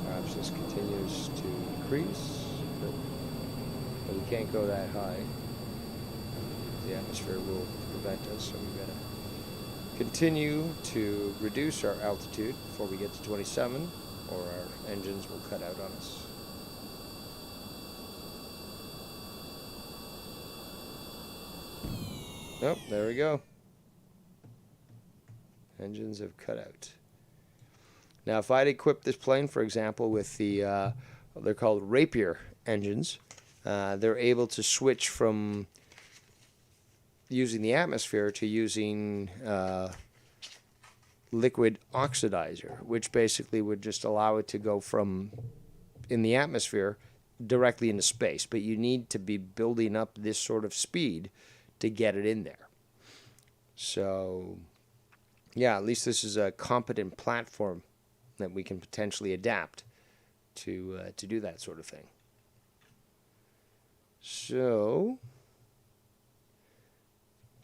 Perhaps this continues to increase, but we can't go that high. The atmosphere will prevent us, so we've got to continue to reduce our altitude before we get to 27, or our engines will cut out on us. Oh, there we go. Engines have cut out. Now, if I'd equipped this plane, for example, with the, they're called Rapier engines, they're able to switch from using the atmosphere to using liquid oxidizer, which basically would just allow it to go from in the atmosphere directly into space. But you need to be building up this sort of speed to get it in there. So, yeah, at least this is a competent platform that we can potentially adapt to do that sort of thing. So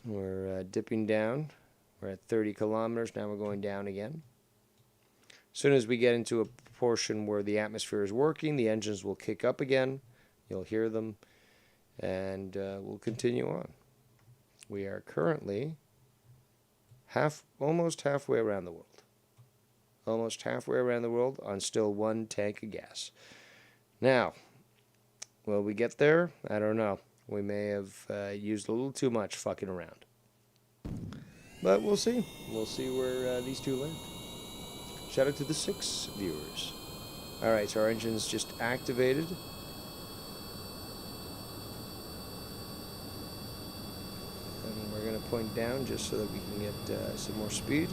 we're dipping down. We're at 30 kilometers. Now we're going down again. As soon as we get into a portion where the atmosphere is working, the engines will kick up again. You'll hear them, and we'll continue on. We are currently almost halfway around the world. Almost halfway around the world on still one tank of gas. Now, will we get there? I don't know. We may have used a little too much fucking around. But we'll see. We'll see where these two land. Shout out to the 6 viewers. Alright, so our engine's just activated. And we're going to point down just so that we can get some more speed.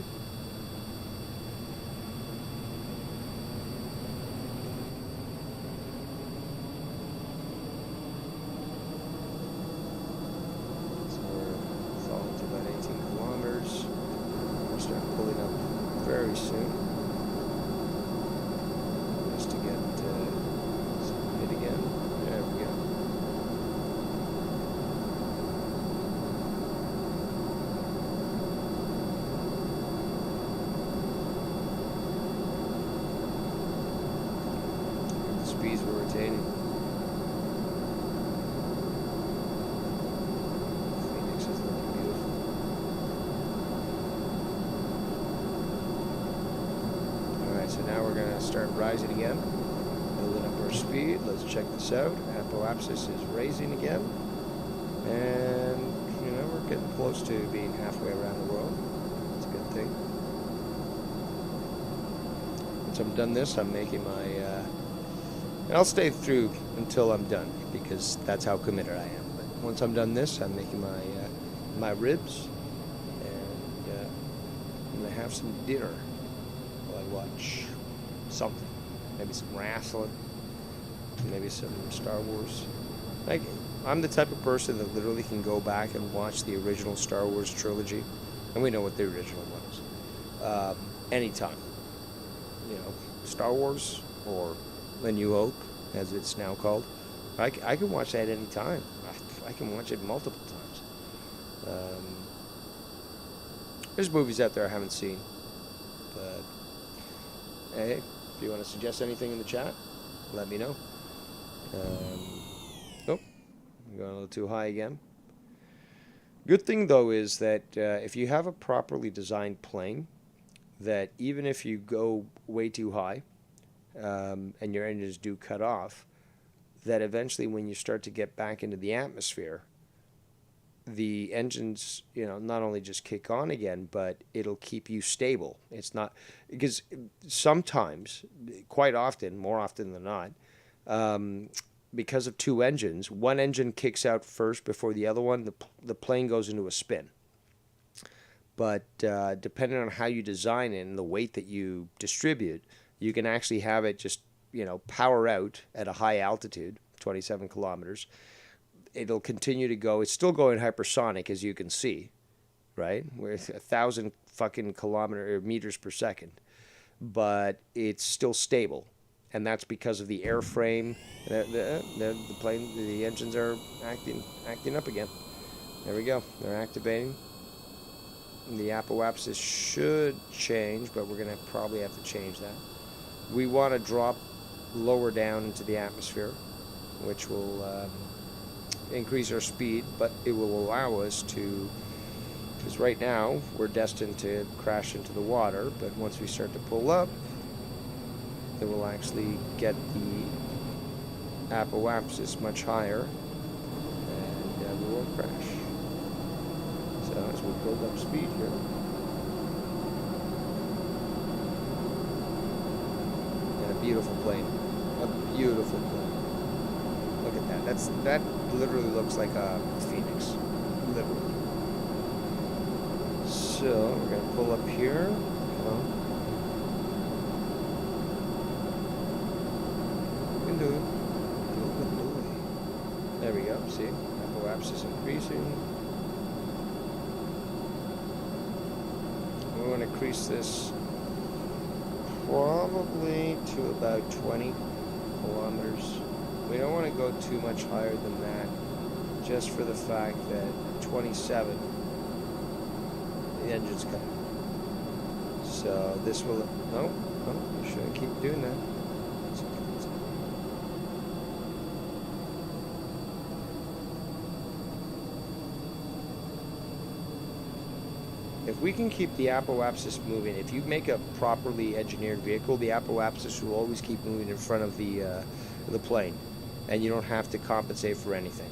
So we're falling to about 18 kilometers. We'll start pulling up very soon. Just to get some hit again. There we go. The speeds we're retaining. Phoenix is looking beautiful. Alright, so now we're going to start rising again. Building up our speed. Let's check this out. Apoapsis is raising again. And, you know, we're getting close to being halfway around the world. That's a good thing. Once I'm done this, I'm making my... and I'll stay through until I'm done, because that's how committed I am. But once I'm done this, I'm making my ribs. And I'm going to have some dinner while I watch something. Maybe some wrestling, maybe some Star Wars. Like, I'm the type of person that literally can go back and watch the original Star Wars trilogy, and we know what the original one is, anytime. You know, Star Wars, or A New Hope, as it's now called. I can watch that any time. I can watch it multiple times. There's movies out there I haven't seen, but hey, if you want to suggest anything in the chat, let me know. Nope, I'm going a little too high again. Good thing, though, is that if you have a properly designed plane, that even if you go way too high and your engines do cut off, that eventually when you start to get back into the atmosphere, the engines, you know, not only just kick on again, but it'll keep you stable. It's not, because sometimes, quite often, more often than not, because of two engines, one engine kicks out first before the other one, the plane goes into a spin. But depending on how you design it and the weight that you distribute, you can actually have it just, you know, power out at a high altitude, 27 kilometers. It'll continue to go. It's still going hypersonic, as you can see, right? We're 1,000 fucking meters per second, but it's still stable, and that's because of the airframe. The plane, the engines are acting up again. There we go. They're activating. The apoapsis should change, but we're gonna probably have to change that. We want to drop lower down into the atmosphere, which will increase our speed, but it will allow us to, because right now we're destined to crash into the water, but once we start to pull up, it will actually get the apoapsis much higher, and we won't crash. So as we build up speed here, and a beautiful plane, a beautiful plane. Look at that. That literally looks like a Phoenix, literally. So we're gonna pull up here. Come on. We can do it. There we go. See, apoapsis increasing. We want to increase this probably to about 20 kilometers. We don't want to go too much higher than that, just for the fact that 27, the engine's cut. So this will, no, you shouldn't keep doing that. if we can keep the apoapsis moving, if you make a properly engineered vehicle, the apoapsis will always keep moving in front of the plane, and you don't have to compensate for anything.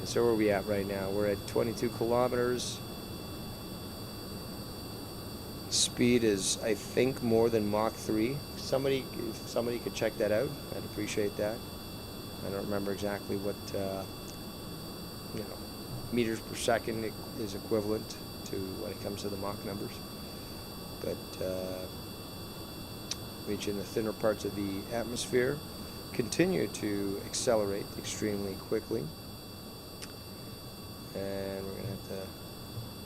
So where are we at right now? We're at 22 kilometers. Speed is, I think, more than Mach 3. If somebody could check that out, I'd appreciate that. I don't remember exactly what meters per second is equivalent to when it comes to the Mach numbers. But reaching the thinner parts of the atmosphere, continue to accelerate extremely quickly. And we're going to have to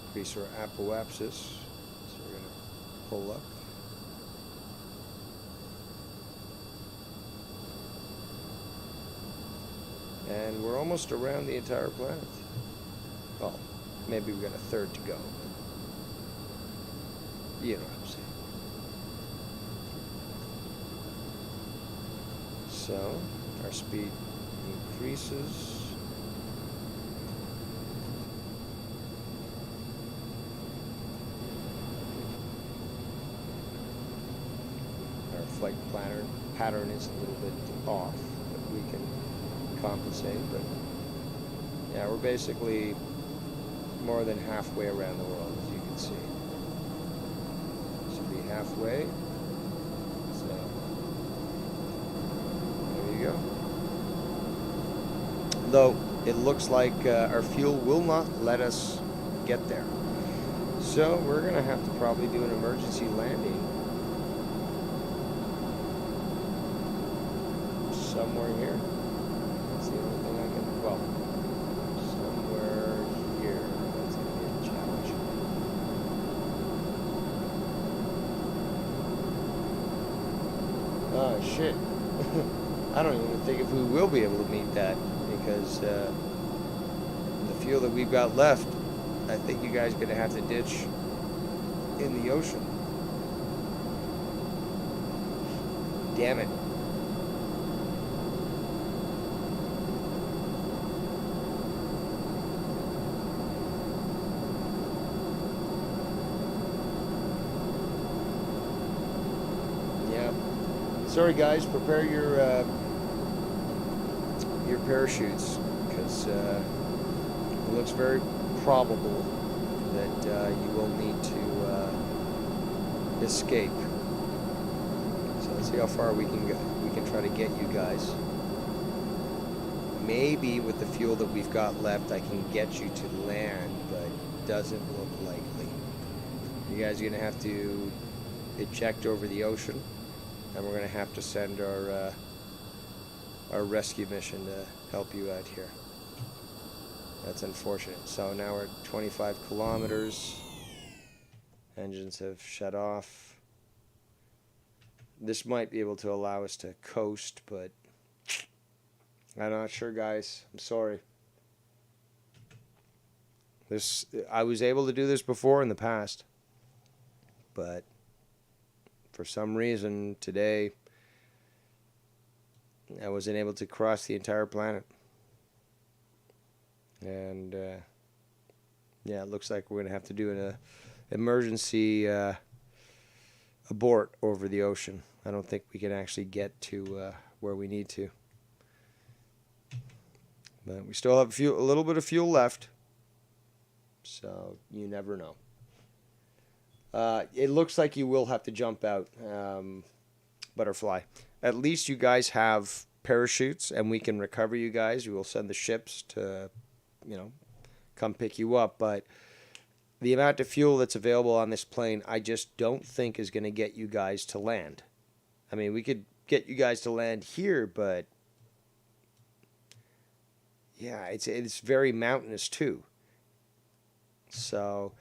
increase our apoapsis. So we're going to pull up. And we're almost around the entire planet. Well, maybe we've got a third to go. You know what I'm saying. So, our speed increases. Flight pattern is a little bit off, but we can compensate. But yeah, we're basically more than halfway around the world, as you can see. Should be halfway. So there you go. Though it looks like our fuel will not let us get there, so we're gonna have to probably do an emergency landing somewhere here. That's the only thing I can, well, somewhere here. That's going to be a challenge. Oh, shit. I don't even think if we will be able to meet that, because the fuel that we've got left, I think you guys are going to have to ditch in the ocean. Damn it. Sorry guys, prepare your parachutes, because it looks very probable that you will need to escape. So let's see how far we can go. We can try to get you guys. Maybe with the fuel that we've got left, I can get you to land, but it doesn't look likely. You guys are gonna have to eject over the ocean. And we're going to have to send our rescue mission to help you out here. That's unfortunate. So now we're at 25 kilometers. Engines have shut off. This might be able to allow us to coast, but I'm not sure, guys. I'm sorry. I was able to do this before in the past, but for some reason, today, I wasn't able to cross the entire planet. And, yeah, it looks like we're going to have to do an emergency abort over the ocean. I don't think we can actually get to where we need to. But we still have a little bit of fuel left. So, you never know. It looks like you will have to jump out, Butterfly. At least you guys have parachutes, and we can recover you guys. We will send the ships to, come pick you up. But the amount of fuel that's available on this plane, I just don't think is going to get you guys to land. I mean, we could get you guys to land here, but yeah, it's very mountainous too. So,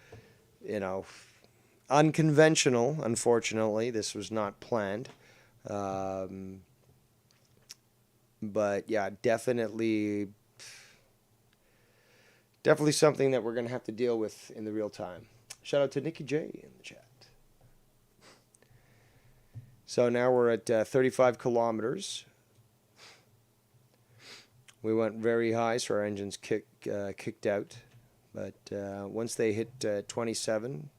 unconventional, unfortunately. This was not planned. But yeah, definitely something that we're going to have to deal with in the real time. Shout out to Nikki J in the chat. So now we're at 35 kilometers. We went very high, so our engines kicked out. But once they hit 27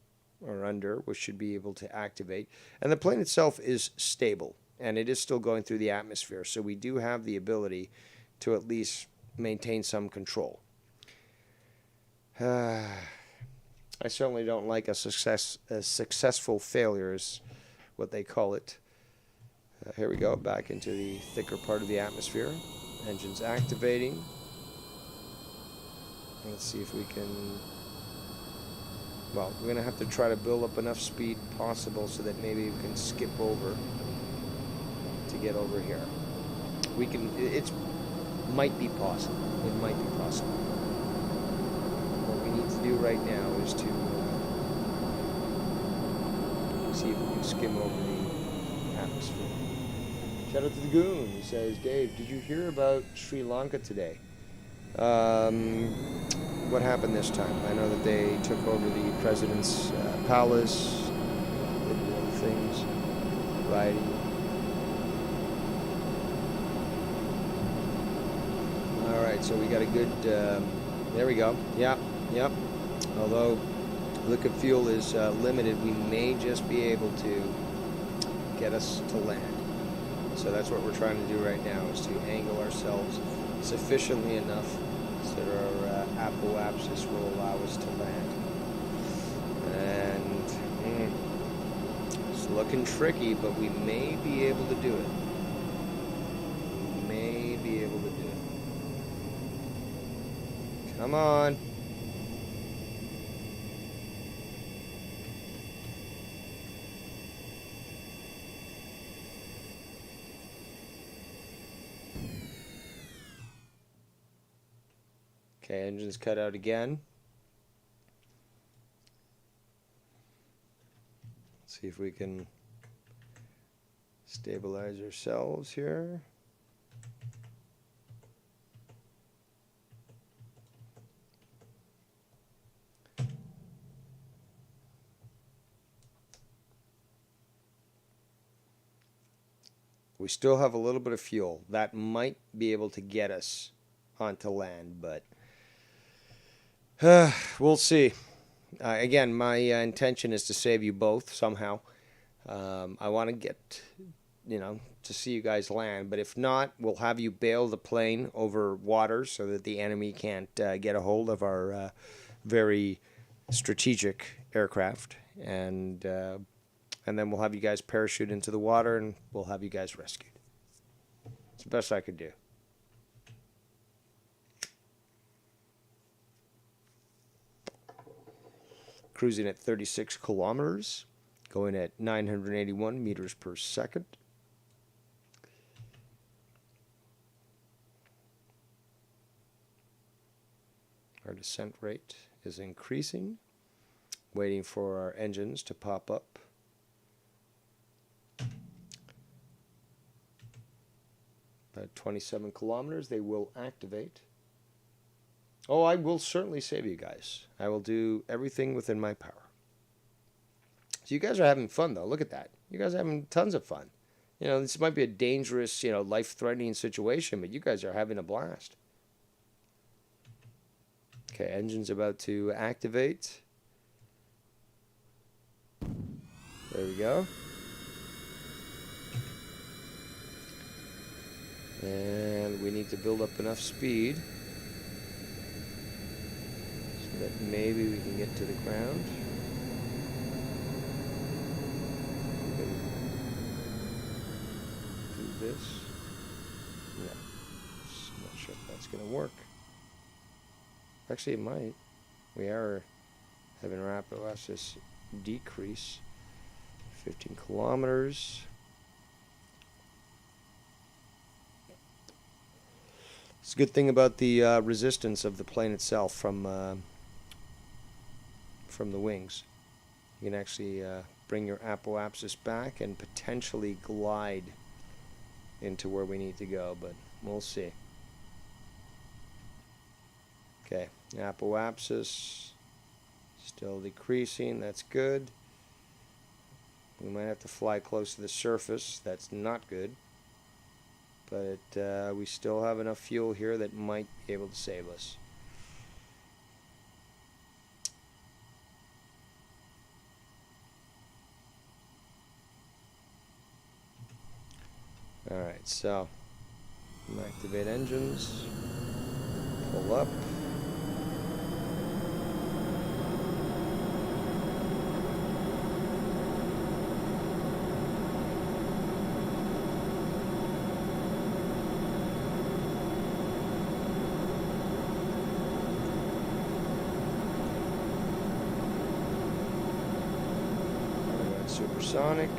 or under, we should be able to activate. And the plane itself is stable, and it is still going through the atmosphere. So we do have the ability to at least maintain some control. I certainly don't like a successful failure is what they call it. Here we go, back into the thicker part of the atmosphere. Engines activating. Let's see if we can... Well, we're going to have to try to build up enough speed possible so that maybe we can skip over to get over here. We can... It might be possible. It might be possible. What we need to do right now is to see if we can skim over the atmosphere. Shout out to the Goon. He says, Dave, did you hear about Sri Lanka today? What happened this time? I know that they took over the president's palace, did other things, rioting. All right, so we got a good, there we go. Yep. Although liquid fuel is limited, we may just be able to get us to land. So that's what we're trying to do right now, is to angle ourselves sufficiently enough so that our apoapsis will allow us to land. And it's looking tricky, but we may be able to do it. We may be able to do it. Come on. Okay, engine's cut out again. Let's see if we can stabilize ourselves here. We still have a little bit of fuel. That might be able to get us onto land, but we'll see. Again, my intention is to save you both somehow. I want to get, to see you guys land. But if not, we'll have you bail the plane over water so that the enemy can't get a hold of our very strategic aircraft. And then we'll have you guys parachute into the water, and we'll have you guys rescued. It's the best I could do. Cruising at 36 kilometers, going at 981 meters per second. Our descent rate is increasing, waiting for our engines to pop up. About 27 kilometers, they will activate. Oh, I will certainly save you guys. I will do everything within my power. So you guys are having fun, though. Look at that. You guys are having tons of fun. This might be a dangerous, life-threatening situation, but you guys are having a blast. Okay, engine's about to activate. There we go. And we need to build up enough speed that maybe we can get to the ground. We can do this. No, I'm not sure if that's going to work. Actually, it might. We are having our apoapsis decrease. 15 kilometers. It's a good thing about the resistance of the plane itself from the wings. You can actually bring your apoapsis back and potentially glide into where we need to go, but we'll see. Okay, apoapsis still decreasing. That's good. We might have to fly close to the surface. That's not good. But we still have enough fuel here that might be able to save us. Alright, so activate engines, pull up. Supersonic.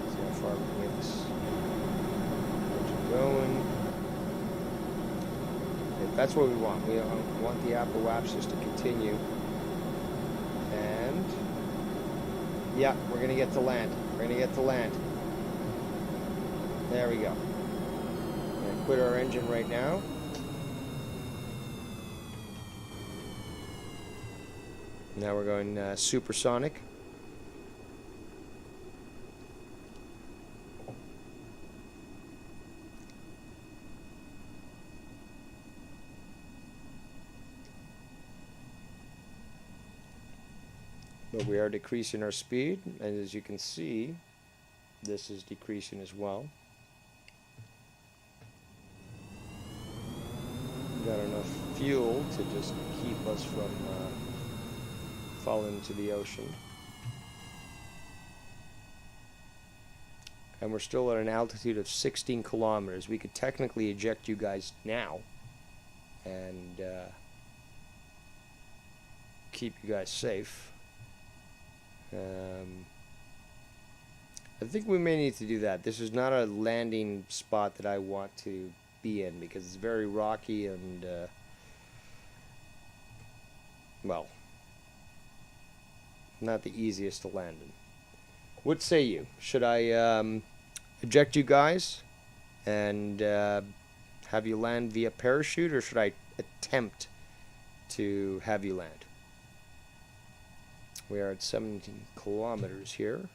See how far we can get this engine going. Okay, that's what we want. We want the apoapsis to continue. And yeah, we're gonna get to land. We're gonna get to land. There we go. We're gonna quit our engine right now. Now we're going supersonic. But we are decreasing our speed, and as you can see, this is decreasing as well. We've got enough fuel to just keep us from fall into the ocean. And we're still at an altitude of 16 kilometers. We could technically eject you guys now and keep you guys safe. I think we may need to do that. This is not a landing spot that I want to be in because it's very rocky and well, not the easiest to land in. What say you? Should I eject you guys and have you land via parachute, or should I attempt to have you land? We are at 17 kilometers here.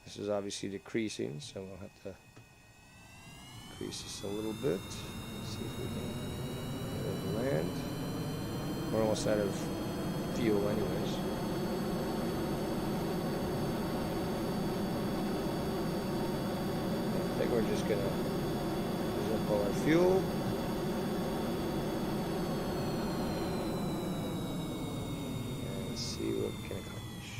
This is obviously decreasing, so we'll have to decrease this a little bit. See if we can land. We're almost out of fuel anyways. I think we're just gonna use up all our fuel. And see what we can accomplish.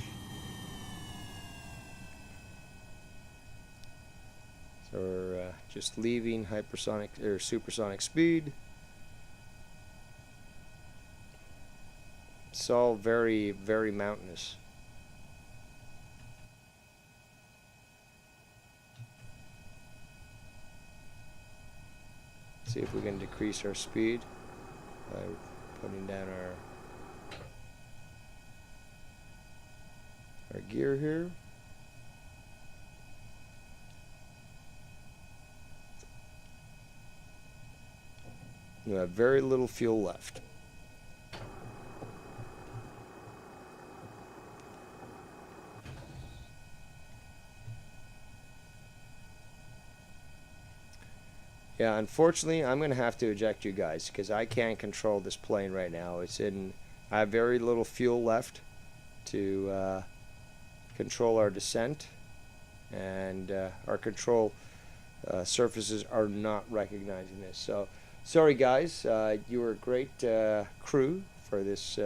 So we're just leaving hypersonic or supersonic speed. It's all very, very mountainous. See if we can decrease our speed by putting down our gear here. We have very little fuel left. Yeah, unfortunately, I'm going to have to eject you guys because I can't control this plane right now. I have very little fuel left to control our descent, and our control surfaces are not recognizing this. So, sorry guys, you were a great crew for this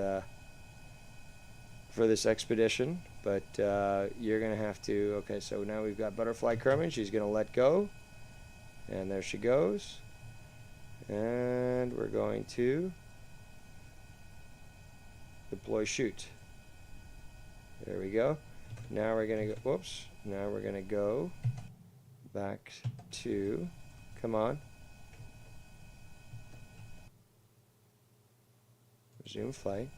expedition, but you're going to have to. Okay, so now we've got Butterfly Kerman. She's going to let go. And there she goes. And we're going to deploy chute. There we go. Now we're going to go, whoops. Now we're going to go back to, come on. Resume flight.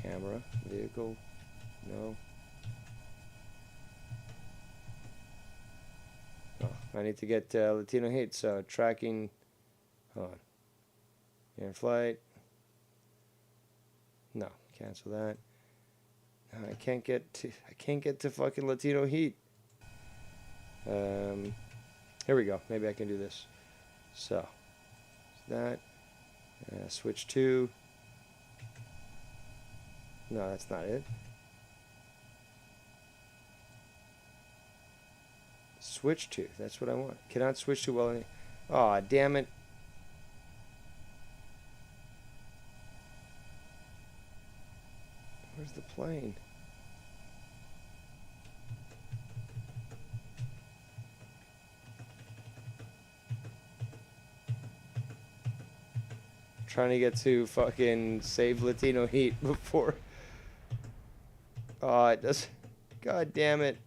Camera, vehicle, no. I need to get Latino Heat, so tracking, hold on, in flight, no, Cancel that. I can't get to fucking Latino Heat. Here we go. Maybe I can do this. So that switch to. No, that's not it. Switch to. That's what I want. Cannot switch to while. Aw, damn it. Where's the plane? Trying to get to fucking save Latino Heat before. Oh, it does. God damn it.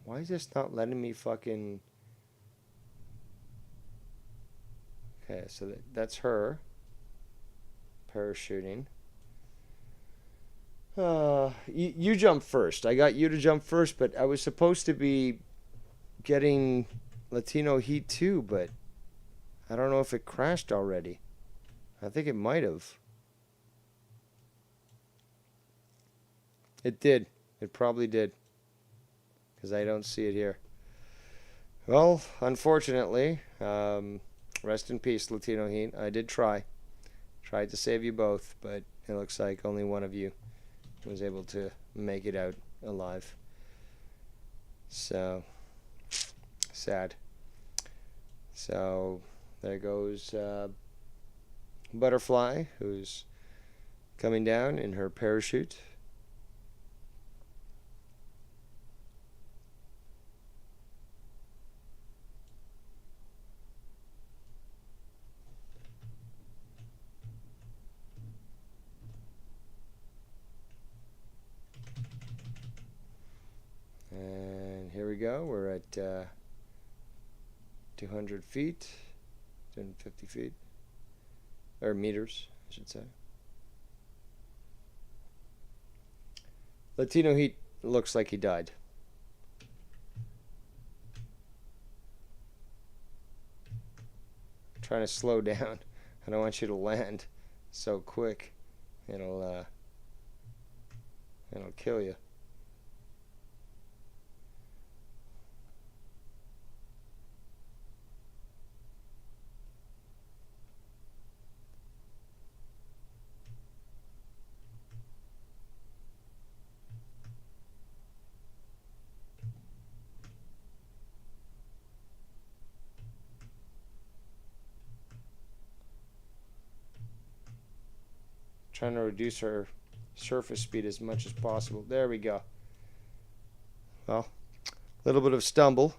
Why is this not letting me fucking... Okay, so that's her. Parachuting. You jump first. I got you to jump first, but I was supposed to be getting Latino Heat too, but I don't know if it crashed already. I think it might have. It did. It probably did. Because I don't see it here. Well, unfortunately, rest in peace, Latino Heat. I did try. Tried to save you both, but it looks like only one of you was able to make it out alive. So, sad. So, there goes Butterfly, who's coming down in her parachute. And here we go. We're at 200 feet, 250 feet, or meters, I should say. Latino Heat looks like he died. I'm trying to slow down. I don't want you to land so quick. It'll kill you. Trying to reduce our surface speed as much as possible. There we go. Well, a little bit of stumble,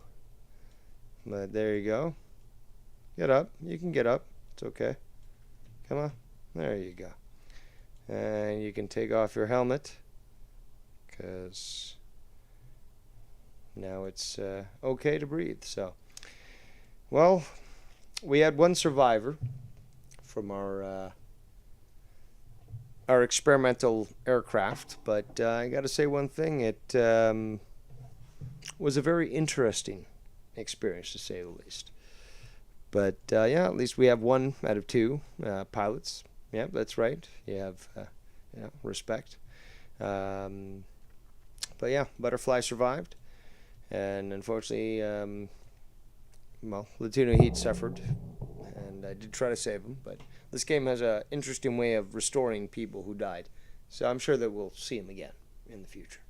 but there you go. Get up. You can get up. It's okay. Come on. There you go. And you can take off your helmet, because now it's okay to breathe. So, well, we had one survivor from our experimental aircraft, but I got to say one thing. It was a very interesting experience, to say the least. But yeah, at least we have one out of two pilots. Yeah, that's right. You have respect. But yeah, Butterfly survived, and unfortunately, well, Latino Heat suffered, and I did try to save him, but this game has an interesting way of restoring people who died. So I'm sure that we'll see him again in the future.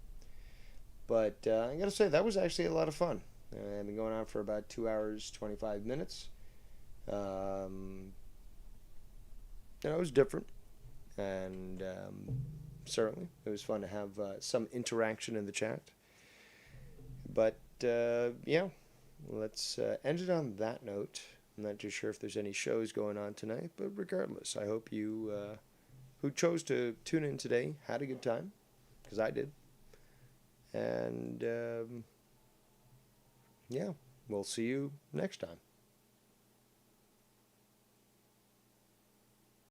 But I got to say, that was actually a lot of fun. I've been going on for about 2 hours, 25 minutes. It was different. And certainly, it was fun to have some interaction in the chat. But yeah, let's end it on that note. I'm not too sure if there's any shows going on tonight, but regardless, I hope you who chose to tune in today had a good time, because I did. And Yeah, we'll see you next time.